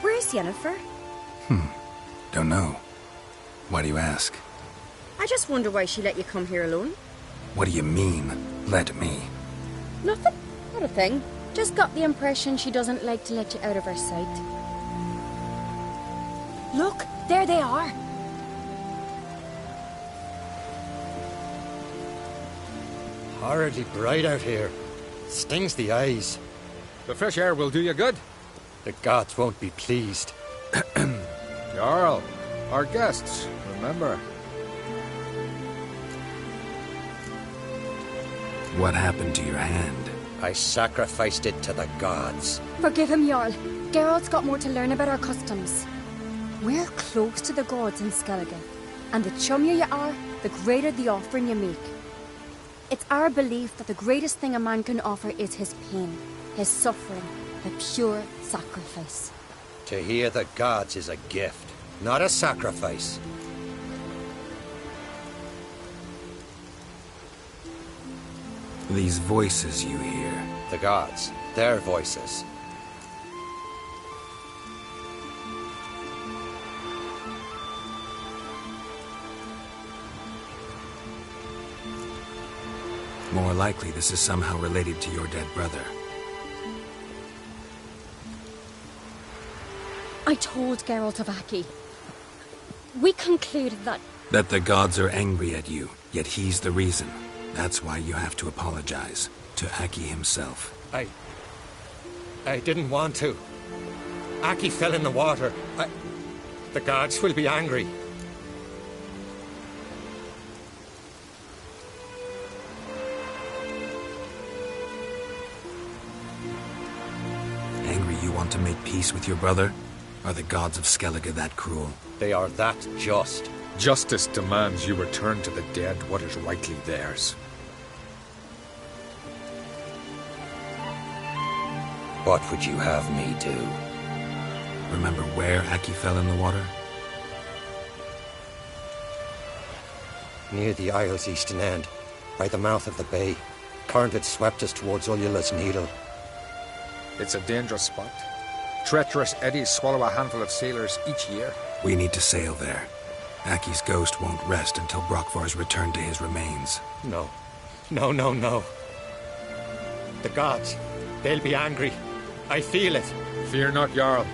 Where's Yennefer? Don't know. Why do you ask? I just wonder why she let you come here alone. What do you mean, let me? Nothing. Not a thing. Just got the impression she doesn't like to let you out of her sight. Look, there they are. Horridly bright out here. Stings the eyes. The fresh air will do you good. The gods won't be pleased. Jarl, our guests, remember. What happened to your hand? I sacrificed it to the gods. Forgive him, Jarl. Geralt's got more to learn about our customs. We're close to the gods in Skellige, and the chummier you are, the greater the offering you make. It's our belief that the greatest thing a man can offer is his pain, his suffering, the pure sacrifice. To hear the gods is a gift, not a sacrifice. These voices you hear. The gods, their voices. More likely this is somehow related to your dead brother. I told Geralt of Aki. We concluded that... That the gods are angry at you, yet he's the reason. That's why you have to apologize. To Aki himself. I didn't want to. Aki fell in the water. The gods will be angry. Angry you want to make peace with your brother? Are the gods of Skellige that cruel? They are that just. Justice demands you return to the dead what is rightly theirs. What would you have me do? Remember where Aki fell in the water? Near the Isle's eastern end, by the mouth of the bay. Current had swept us towards Ullula's Needle. It's a dangerous spot. Treacherous eddies swallow a handful of sailors each year. We need to sail there. Aki's ghost won't rest until Brokvar's returned to his remains. No. No. The gods, they'll be angry. I feel it. Fear not, Jarl.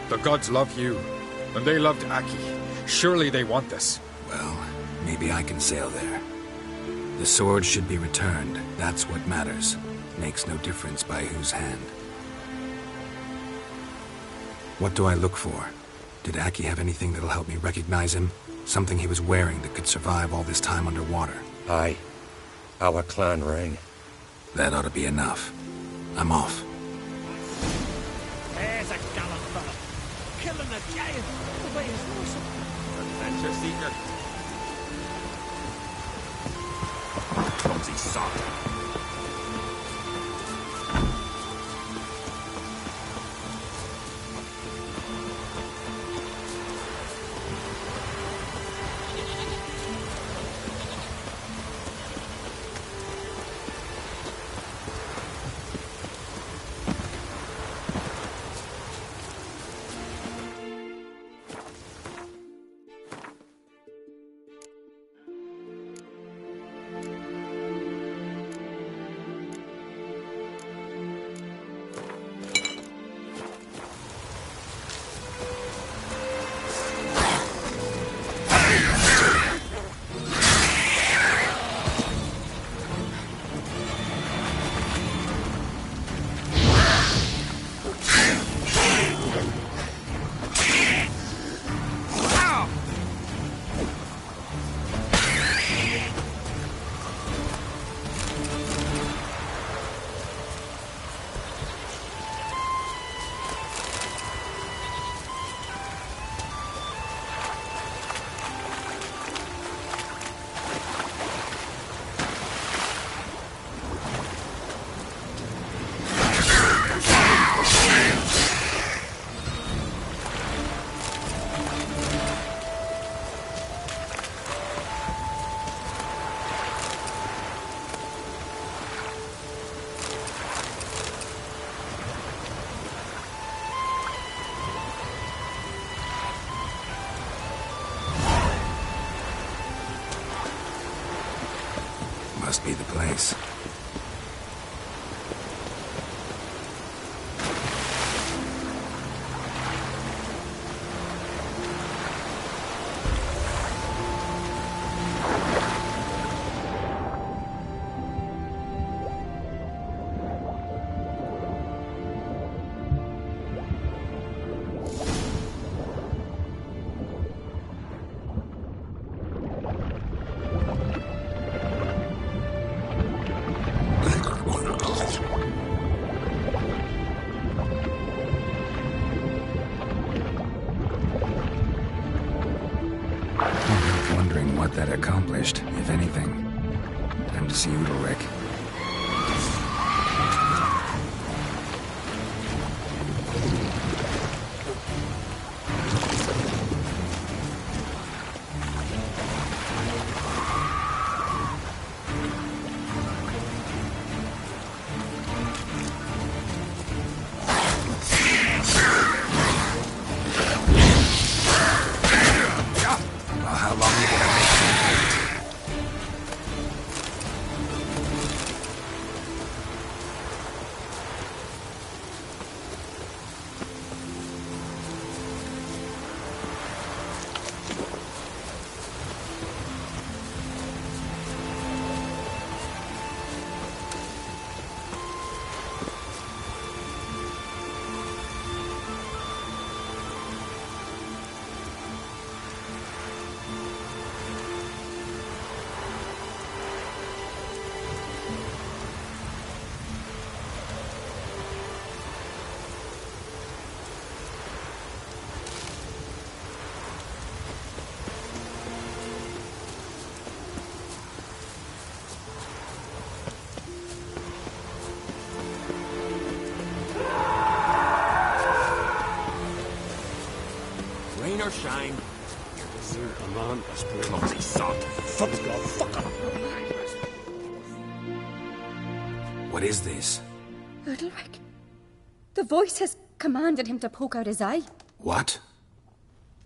The gods love you, and they loved Aki. Surely they want this. Well, maybe I can sail there. The sword should be returned. That's what matters. Makes no difference by whose hand. What do I look for? Did Aki have anything that'll help me recognize him? Something he was wearing that could survive all this time underwater? Aye. Our clan ring. That ought to be enough. I'm off. There's a gallant fella. Killing a giant. The way his horse. Adventure seeker. Clumsy sod. Must be the place. What that accomplished, if anything. Time to see Udalryk. How long are you gonna make me wait? Rain or shine, you're a man as bloody sod. Fuck God, fuck up. What is this? Udalric. The voice has commanded him to poke out his eye. What?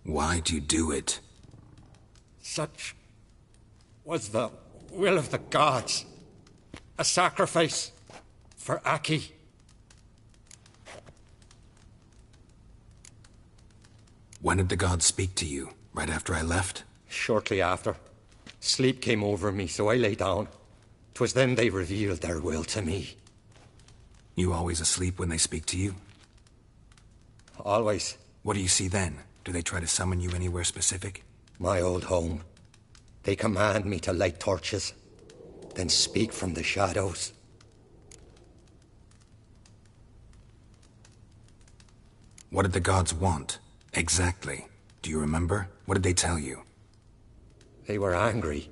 Why'd you do it? Such was the will of the gods. A sacrifice for Aki. When did the gods speak to you? Right after I left? Shortly after. Sleep came over me, so I lay down. 'Twas then they revealed their will to me. You always asleep when they speak to you? Always. What do you see then? Do they try to summon you anywhere specific? My old home. They command me to light torches, then speak from the shadows. What did the gods want? Exactly. Do you remember? What did they tell you? They were angry.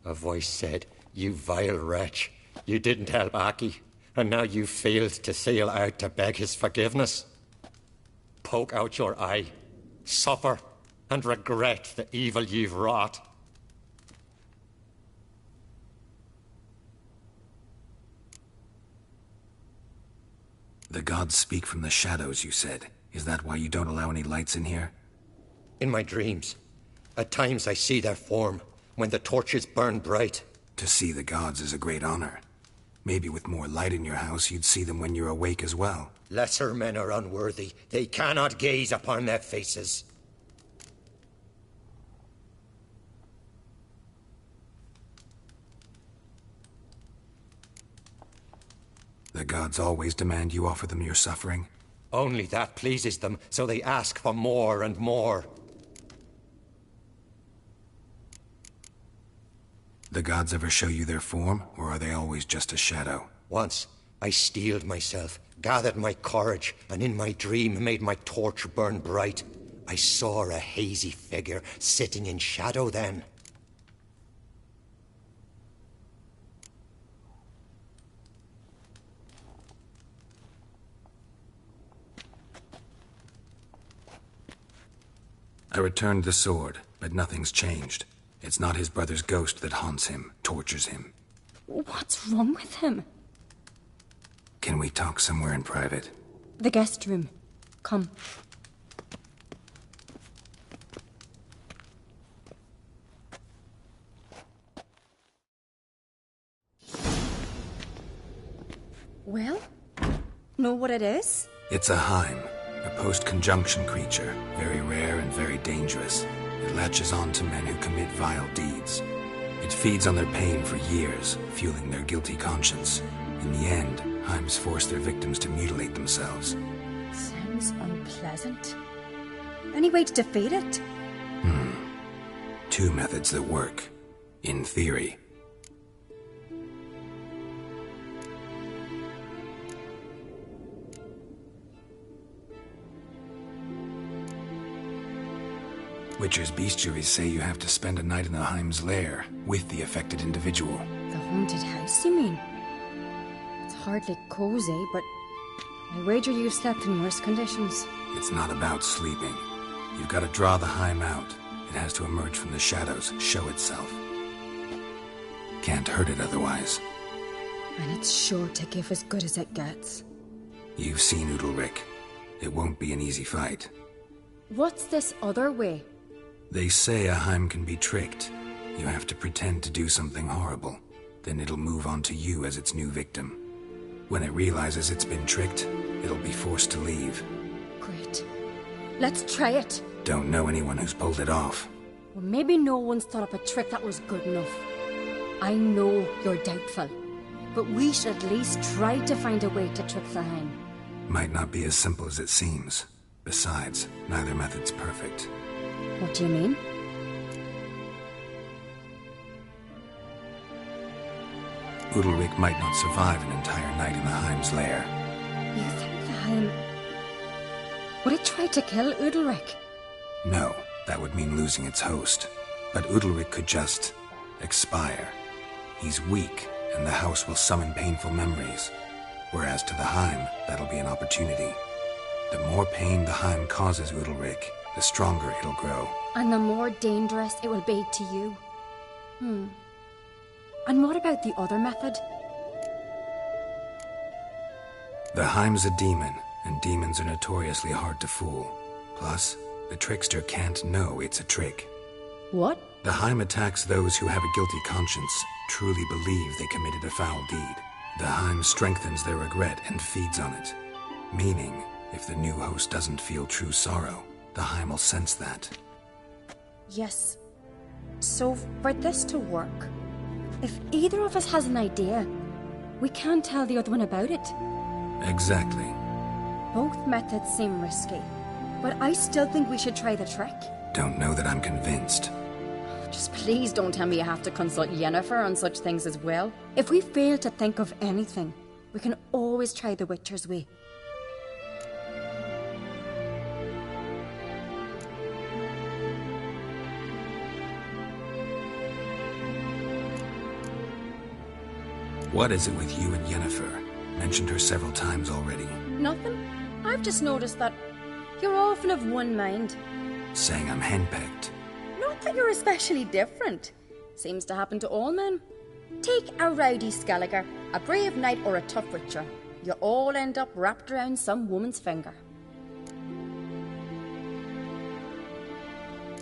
A voice said, "You vile wretch. You didn't help Aki, and now you failed to sail out to beg his forgiveness. Poke out your eye, suffer, and regret the evil you've wrought." The gods speak from the shadows, you said. Is that why you don't allow any lights in here? In my dreams, at times I see their form, when the torches burn bright. To see the gods is a great honor. Maybe with more light in your house, you'd see them when you're awake as well. Lesser men are unworthy. They cannot gaze upon their faces. The gods always demand you offer them your suffering? Only that pleases them, so they ask for more and more. The gods ever show you their form, or are they always just a shadow? Once, I steeled myself, gathered my courage, and in my dream made my torch burn bright. I saw a hazy figure sitting in shadow then. I returned the sword, but nothing's changed. It's not his brother's ghost that haunts him, tortures him. What's wrong with him? Can we talk somewhere in private? The guest room. Come. Well? Know what it is? It's a Heim, a post-conjunction creature, very rare and very dangerous. It latches on to men who commit vile deeds. It feeds on their pain for years, fueling their guilty conscience. In the end, Heims force their victims to mutilate themselves. Sounds unpleasant. Any way to defeat it? Two methods that work. In theory. Witcher's bestiaries say you have to spend a night in the Heim's lair with the affected individual. The haunted house, you mean? It's hardly cozy, but I wager you slept in worse conditions. It's not about sleeping. You've got to draw the Heim out. It has to emerge from the shadows, show itself. Can't hurt it otherwise. And it's sure to give as good as it gets. You've seen Udalric. It won't be an easy fight. What's this other way? They say a Heim can be tricked. You have to pretend to do something horrible. Then it'll move on to you as its new victim. When it realizes it's been tricked, it'll be forced to leave. Great. Let's try it. Don't know anyone who's pulled it off. Well, maybe no one's thought up a trick that was good enough. I know you're doubtful, but we should at least try to find a way to trick the Heim. Might not be as simple as it seems. Besides, neither method's perfect. What do you mean? Udalric might not survive an entire night in the Heim's lair. You think the Heim... Would it try to kill Udalric? No, that would mean losing its host. But Udalric could just... expire. He's weak, and the house will summon painful memories. Whereas to the Heim, that'll be an opportunity. The more pain the Heim causes Udalric, the stronger it'll grow. And the more dangerous it will be to you. And what about the other method? The Heim's a demon, and demons are notoriously hard to fool. Plus, the trickster can't know it's a trick. What? The Heim attacks those who have a guilty conscience, truly believe they committed a foul deed. The Heim strengthens their regret and feeds on it. Meaning, if the new host doesn't feel true sorrow, the Heim will sense that. Yes. So, for this to work, if either of us has an idea, we can't tell the other one about it. Exactly. Both methods seem risky, but I still think we should try the trick. Don't know that I'm convinced. Just please don't tell me you have to consult Yennefer on such things as well. If we fail to think of anything, we can always try the Witcher's way. What is it with you and Yennefer? Mentioned her several times already. Nothing. I've just noticed that you're often of one mind. Saying I'm henpecked. Not that you're especially different. Seems to happen to all men. Take a rowdy Skelliger, a brave knight or a tough witcher. You all end up wrapped around some woman's finger.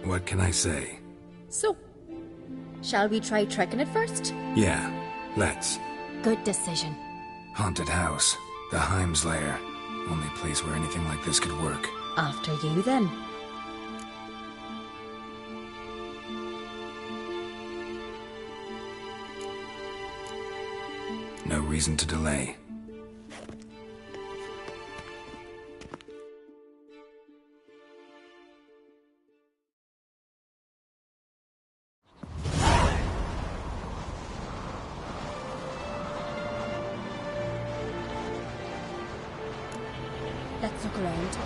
What can I say? So, shall we try tricking it first? Yeah, let's. Good decision. Haunted house. The Heim's lair. Only place where anything like this could work. After you, then. No reason to delay. Let's look around.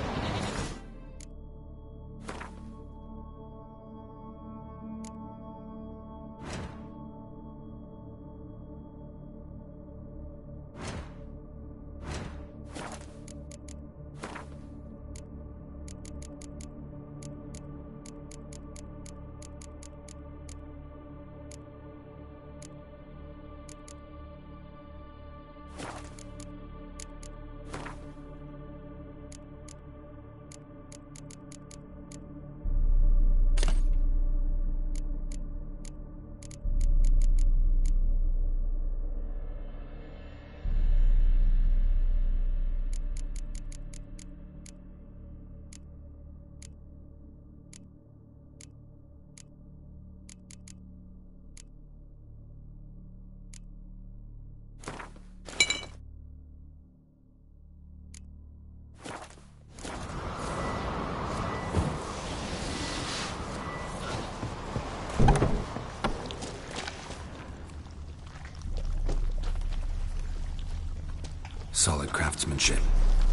Solid craftsmanship.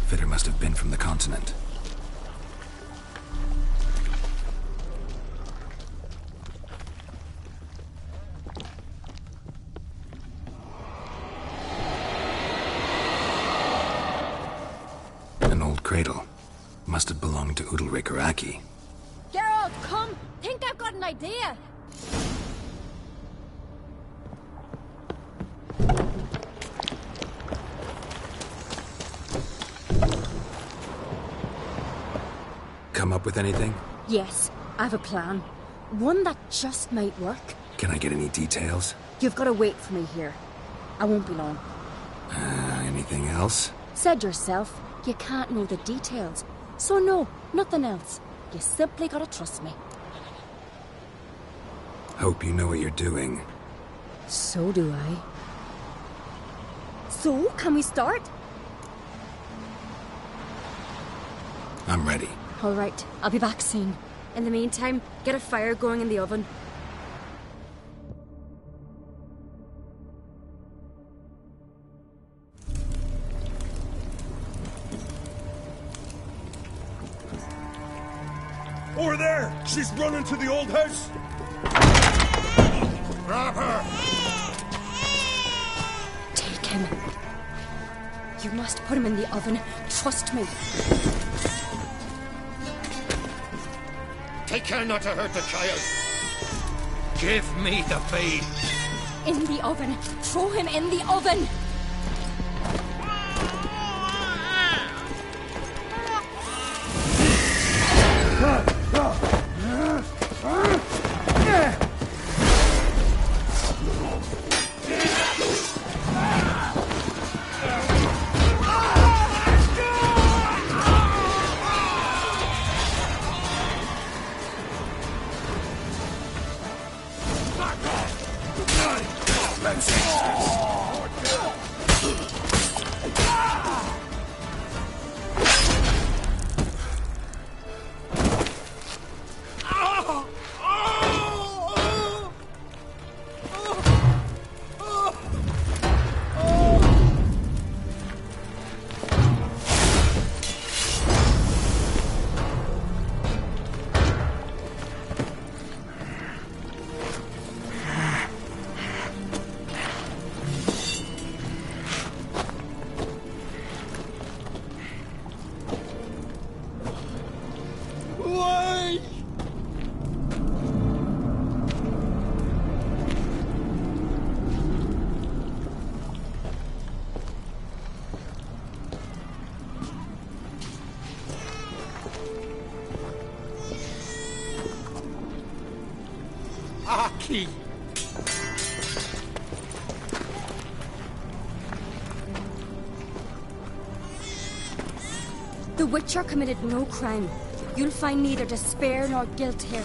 Fitter must have been from the continent. An old cradle. Must have belonged to Udalryk or Aki. Geralt, come! Think I've got an idea! Come up with anything? Yes, I have a plan. One that just might work. Can I get any details? You've got to wait for me here. I won't be long. Anything else? Said yourself, you can't know the details. So no, nothing else. You simply gotta trust me. Hope you know what you're doing. So do I. So, can we start? I'm ready. All right, I'll be back soon. In the meantime, get a fire going in the oven. Over there! She's running to the old house! Grab her! Take him. You must put him in the oven. Trust me. Take care not to hurt the child. Give me the bee. In the oven. Throw him in the oven. Aki! The Witcher committed no crime. You'll find neither despair nor guilt here.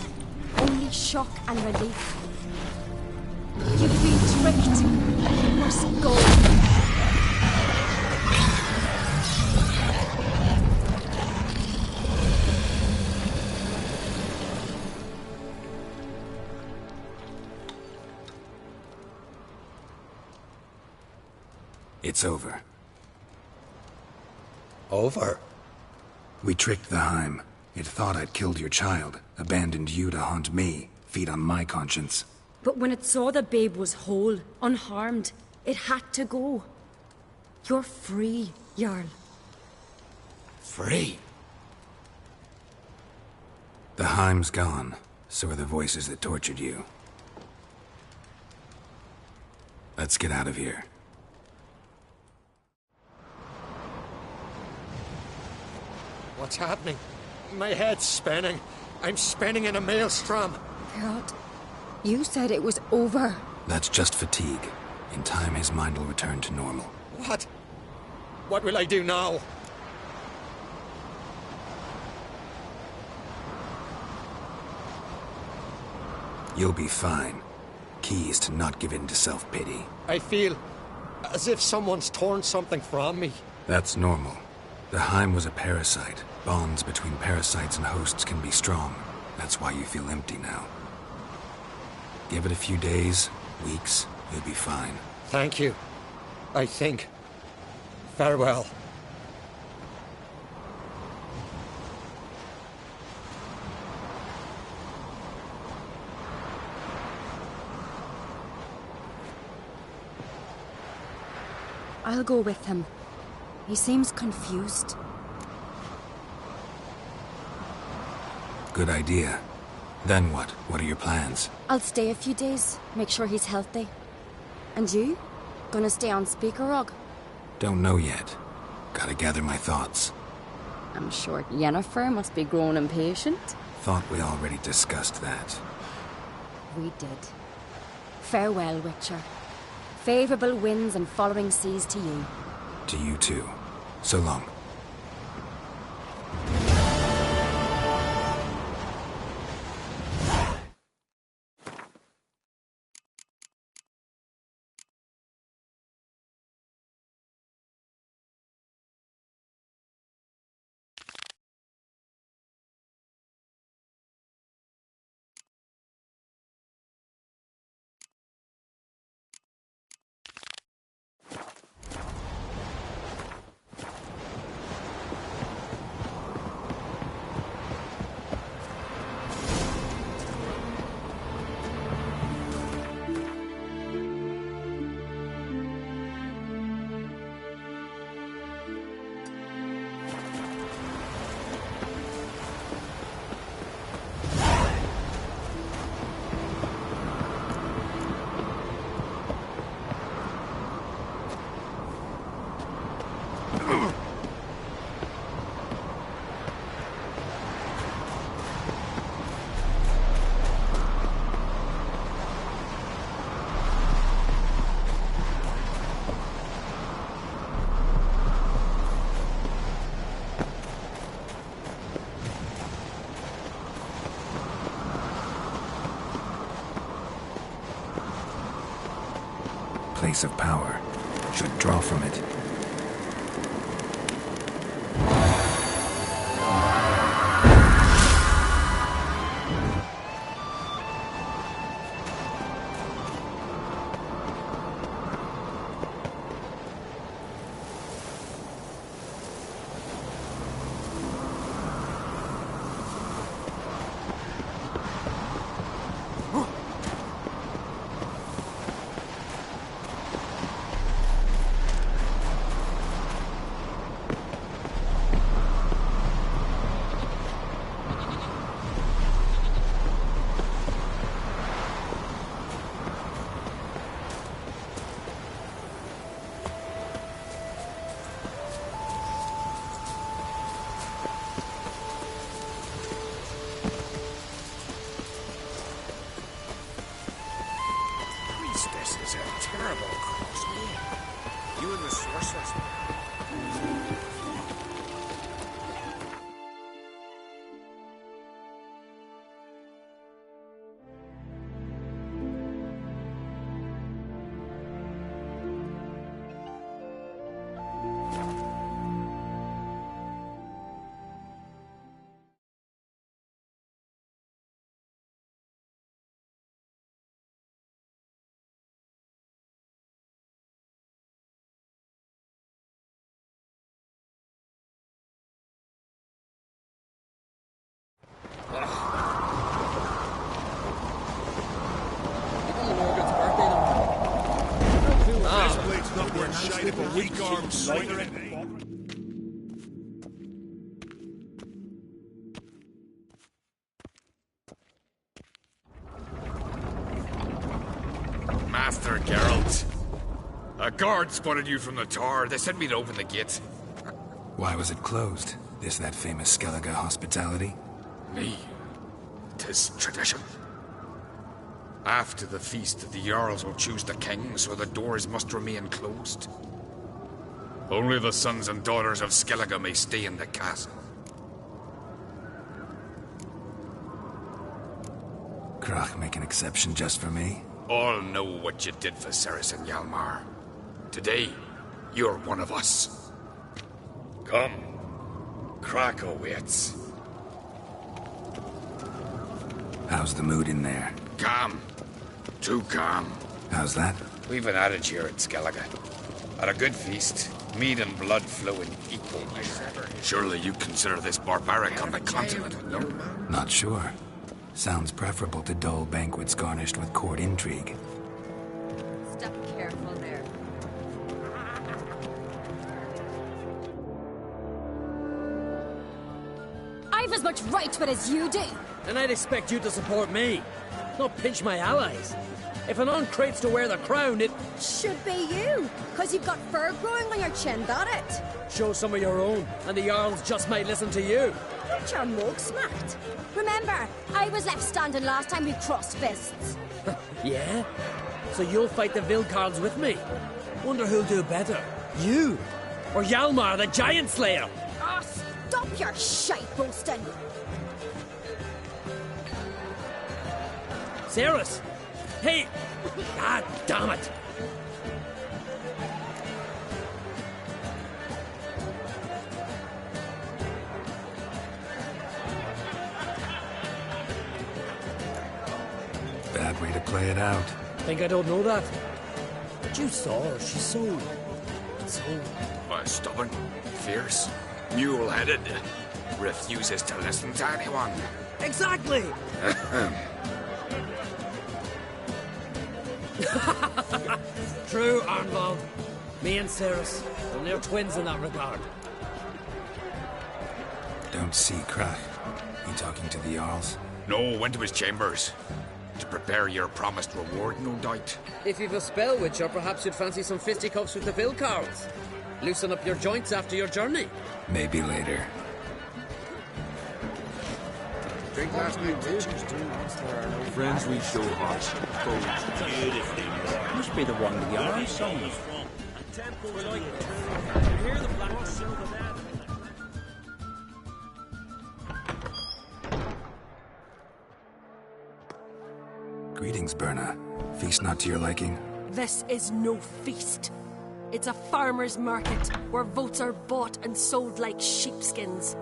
Only shock and relief. You've been tricked. You must go. It's over. Over? We tricked the Heim. It thought I'd killed your child, abandoned you to haunt me, feed on my conscience. But when it saw the babe was whole, unharmed, it had to go. You're free, Jarl. Free? The Heim's gone, so are the voices that tortured you. Let's get out of here. What's happening? My head's spinning. I'm spinning in a maelstrom. Geralt, you said it was over. That's just fatigue. In time, his mind will return to normal. What? What will I do now? You'll be fine. Key is to not give in to self-pity. I feel as if someone's torn something from me. That's normal. The Heim was a parasite. Bonds between parasites and hosts can be strong. That's why you feel empty now. Give it a few days, weeks, you'll be fine. Thank you. I think. Farewell. I'll go with him. He seems confused. Good idea. Then what? What are your plans? I'll stay a few days, make sure he's healthy. And you? Gonna stay on Speaker Rog? Don't know yet. Gotta gather my thoughts. I'm sure Yennefer must be growing impatient. Thought we already discussed that. We did. Farewell, Witcher. Favorable winds and following seas to you. To you too. So long. place of power. Should draw from it. This is a terrible cross game. You and the sorceress. This blade's not worth shite if a weak arm swinging it. Master Geralt. A guard spotted you from the tower. They said we'd open the gate. Why was it closed? Is that famous Skellige hospitality? Me. 'Tis tradition. After the feast, the Jarls will choose the king, so the doors must remain closed. Only the sons and daughters of Skellige may stay in the castle. Crach make an exception just for me? All know what you did for Cerys and Hjalmar. Today, you're one of us. Come. Crach awaits. How's the mood in there? Calm. Too calm. How's that? We've an adage here at Skellige. At a good feast, mead and blood flow in equal measure. Surely you consider this barbaric on the continent, no? Not sure. Sounds preferable to dull banquets garnished with court intrigue. Step careful there. I've as much right to it as you do. And I'd expect you to support me, not pinch my allies. If an uncrate's to wear the crown, it should be you, because you've got fur growing on your chin, that it? Show some of your own, and the Jarls just might listen to you. Get your mug smacked. Remember, I was left standing last time we crossed fists. Yeah? So you'll fight the Vilcarls with me? Wonder who'll do better, you or Hjalmar the Giant Slayer? Oh, stop your shite boasting. Cerys! Hey! God damn it! Bad way to play it out. Think I don't know that? But you saw her. She's so... Stubborn, fierce, mule-headed. Refuses to listen to anyone. Exactly! True, Arnvald. Me and Cerys, and they're twins in that regard. Don't see Crach. You talking to the Jarls? No, went to his chambers. To prepare your promised reward, no doubt. If you've a spell witcher, perhaps you'd fancy some fisticuffs with the Vilcarls. Loosen up your joints after your journey. Maybe later. Drink last night, too. Friends we show hearts, foes beautifully. Must be the one with the Jarls songs. Greetings, Birna. Feast not to your liking? This is no feast. It's a farmer's market where votes are bought and sold like sheepskins.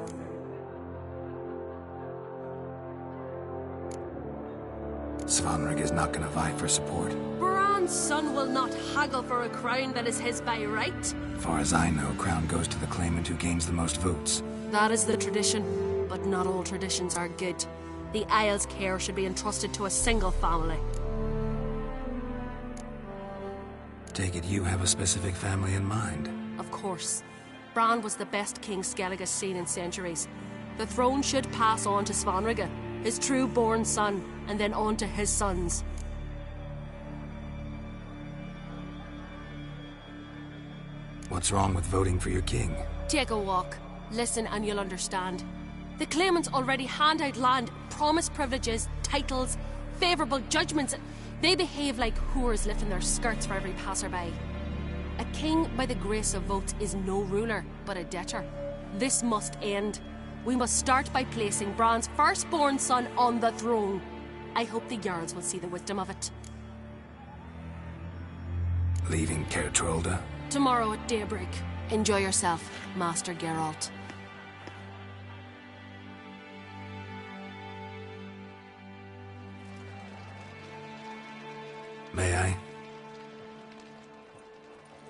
Svanrig is not gonna vie for support. Bran's son will not haggle for a crown that is his by right. Far as I know, crown goes to the claimant who gains the most votes. That is the tradition, but not all traditions are good. The Isle's care should be entrusted to a single family. Take it you have a specific family in mind. Of course. Bran was the best king Skellig has seen in centuries. The throne should pass on to Svanrige, his true-born son, and then on to his sons. What's wrong with voting for your king? Take a walk. Listen and you'll understand. The claimants already hand out land, promise privileges, titles, favourable judgments. They behave like whores lifting their skirts for every passerby. A king by the grace of votes is no ruler, but a debtor. This must end. We must start by placing Bran's firstborn son on the throne. I hope the Jarls will see the wisdom of it. Leaving Caer Trolda? Tomorrow at daybreak. Enjoy yourself, Master Geralt. May I?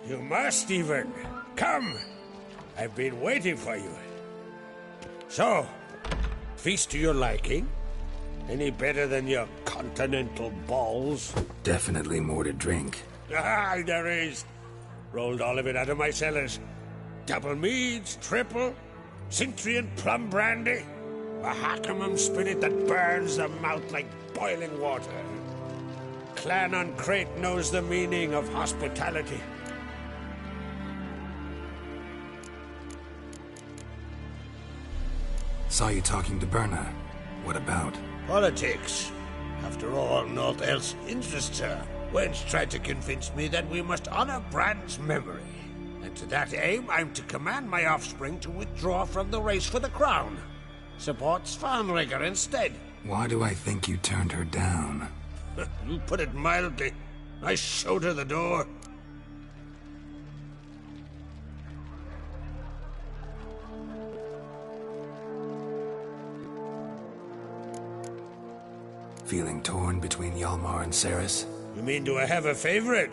You must, Stephen. Come. I've been waiting for you. So, feast to your liking? Any better than your continental balls? Definitely more to drink. Ah, there is. Rolled all of it out of my cellars. Double meads, triple, Cintrian plum brandy, a Hackerman spirit that burns the mouth like boiling water. Clan on Crate knows the meaning of hospitality. Saw you talking to Berna. What about? Politics. After all, naught else interests her. Wench tried to convince me that we must honor Bran's memory. And to that aim, I'm to command my offspring to withdraw from the race for the crown. Support Svanrige instead. Why do I think you turned her down? You put it mildly. I showed her the door. Feeling torn between Hjalmar and Cerys? You mean, do I have a favorite?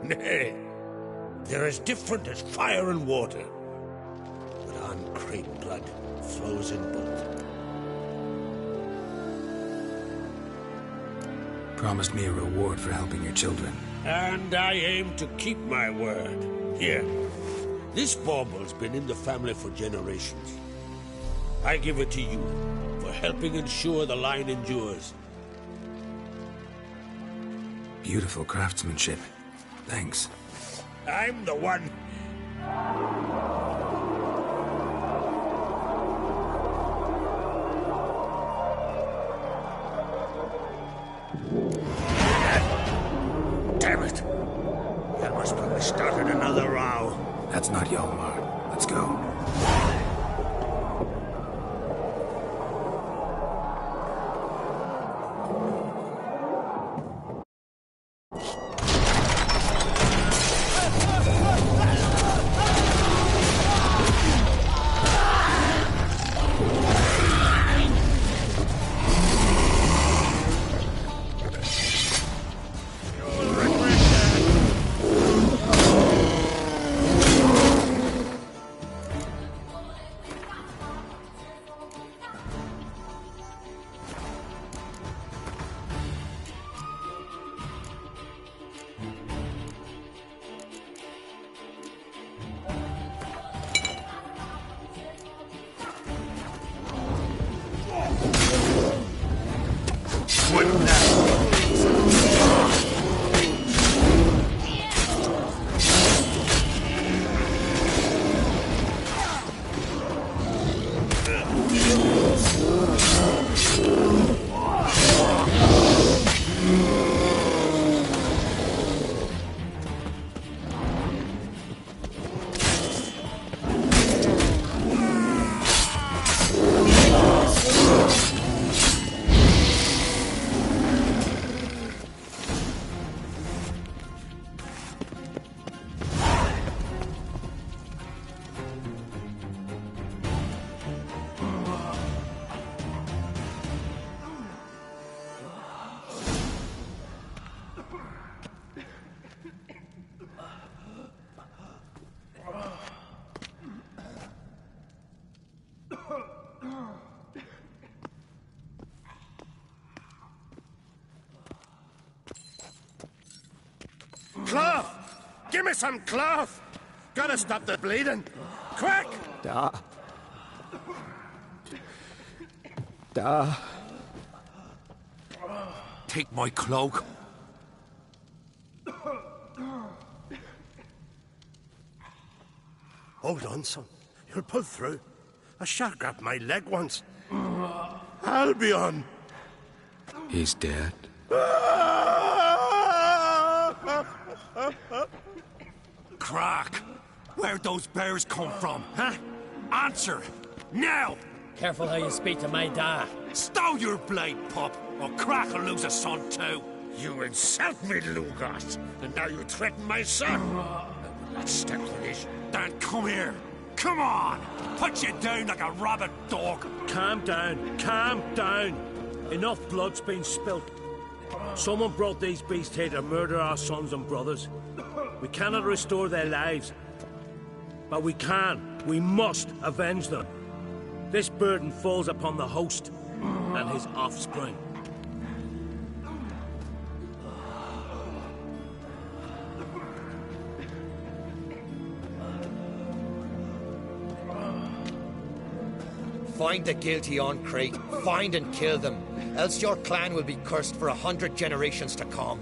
Nay. They're as different as fire and water. But uncreate blood flows in both. Promised me a reward for helping your children. And I aim to keep my word. Here. This bauble's been in the family for generations. I give it to you for helping ensure the line endures. Beautiful craftsmanship. Thanks. I'm the one. Damn it! That must probably started another row. That's not Hjalmar. Let's go. cloth! Give me some cloth! Gotta stop the bleeding! Quick! Da. Da. Take my cloak. Hold on, son. You'll pull through. A shark grabbed my leg once. Albion! He's dead. Crack! Where'd those bears come from, huh? Answer! Now! Careful how you speak to my dad. Stow your blade, pup, or Crack will lose a son too. You insult me, Lugos, and now you threaten my son. I will not stand for this. Dan, come here. Come on! Put you down like a rabid dog. Calm down. Calm down. Enough blood's been spilt. Someone brought these beasts here to murder our sons and brothers. We cannot restore their lives. But we must avenge them. This burden falls upon the host and his offspring. Find the guilty on Crate. Find and kill them. Else your clan will be cursed for 100 generations to come.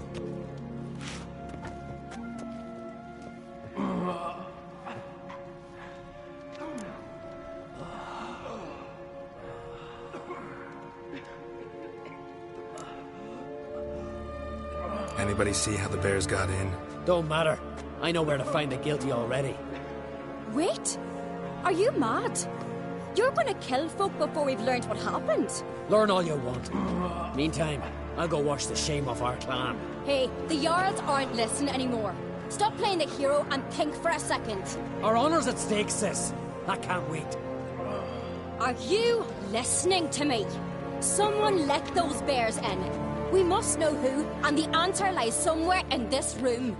Anybody see how the bears got in? Don't matter. I know where to find the guilty already. Wait! Are you mad? You're gonna kill folk before we've learned what happened? Learn all you want. Meantime, I'll go wash the shame off our clan. Hey, the Jarls aren't listening anymore. Stop playing the hero and think for a second. Our honor's at stake, sis. I can't wait. Are you listening to me? Someone let those bears in. We must know who, and the answer lies somewhere in this room.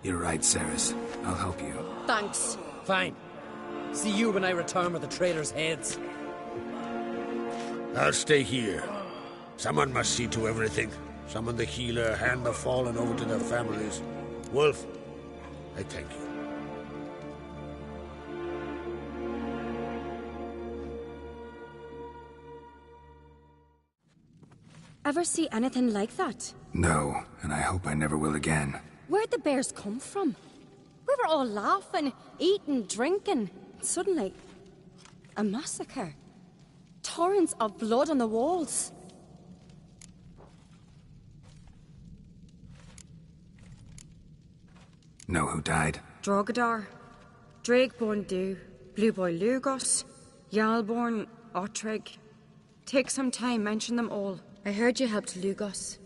You're right, Cerys. I'll help you. Thanks. Fine. See you when I return with the traitors' heads. I'll stay here. Someone must see to everything. Summon the healer, hand the fallen over to their families. Wolf, I thank you. Ever see anything like that? No, and I hope I never will again. Where'd the bears come from? We were all laughing, eating, drinking. Suddenly, a massacre. Torrents of blood on the walls. Know who died? Drogadar, Drakeborn Du, Blue Boy Lugos, Yalborn, Ottrig. Take some time, mention them all. I heard you helped Lugos,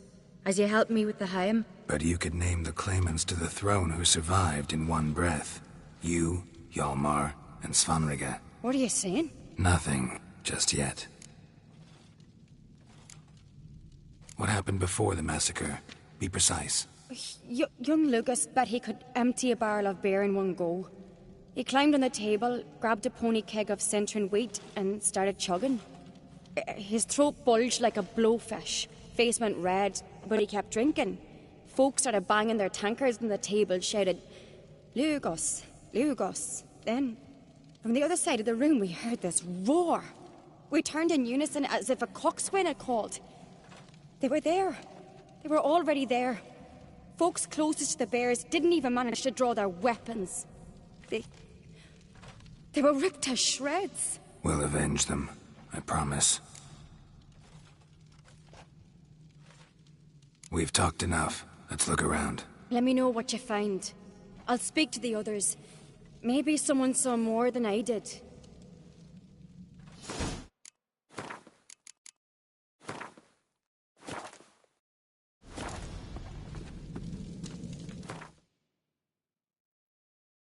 as you helped me with the Haim. But you could name the claimants to the throne who survived in one breath. You, Hjalmar, and Svanrige. What are you saying? Nothing, just yet. What happened before the massacre? Be precise. Young Lucas bet he could empty a barrel of beer in one go. He climbed on the table, grabbed a pony keg of Centron wheat, and started chugging. His throat bulged like a blowfish. Face went red, but he kept drinking. Folks started banging their tankards on the table, shouted, Lugos, Lugos. Then, from the other side of the room, we heard this roar. We turned in unison as if a coxswain had called. They were there. They were already there. Folks closest to the bears didn't even manage to draw their weapons. They were ripped to shreds. We'll avenge them, I promise. We've talked enough. Let's look around. Let me know what you find. I'll speak to the others. Maybe someone saw more than I did.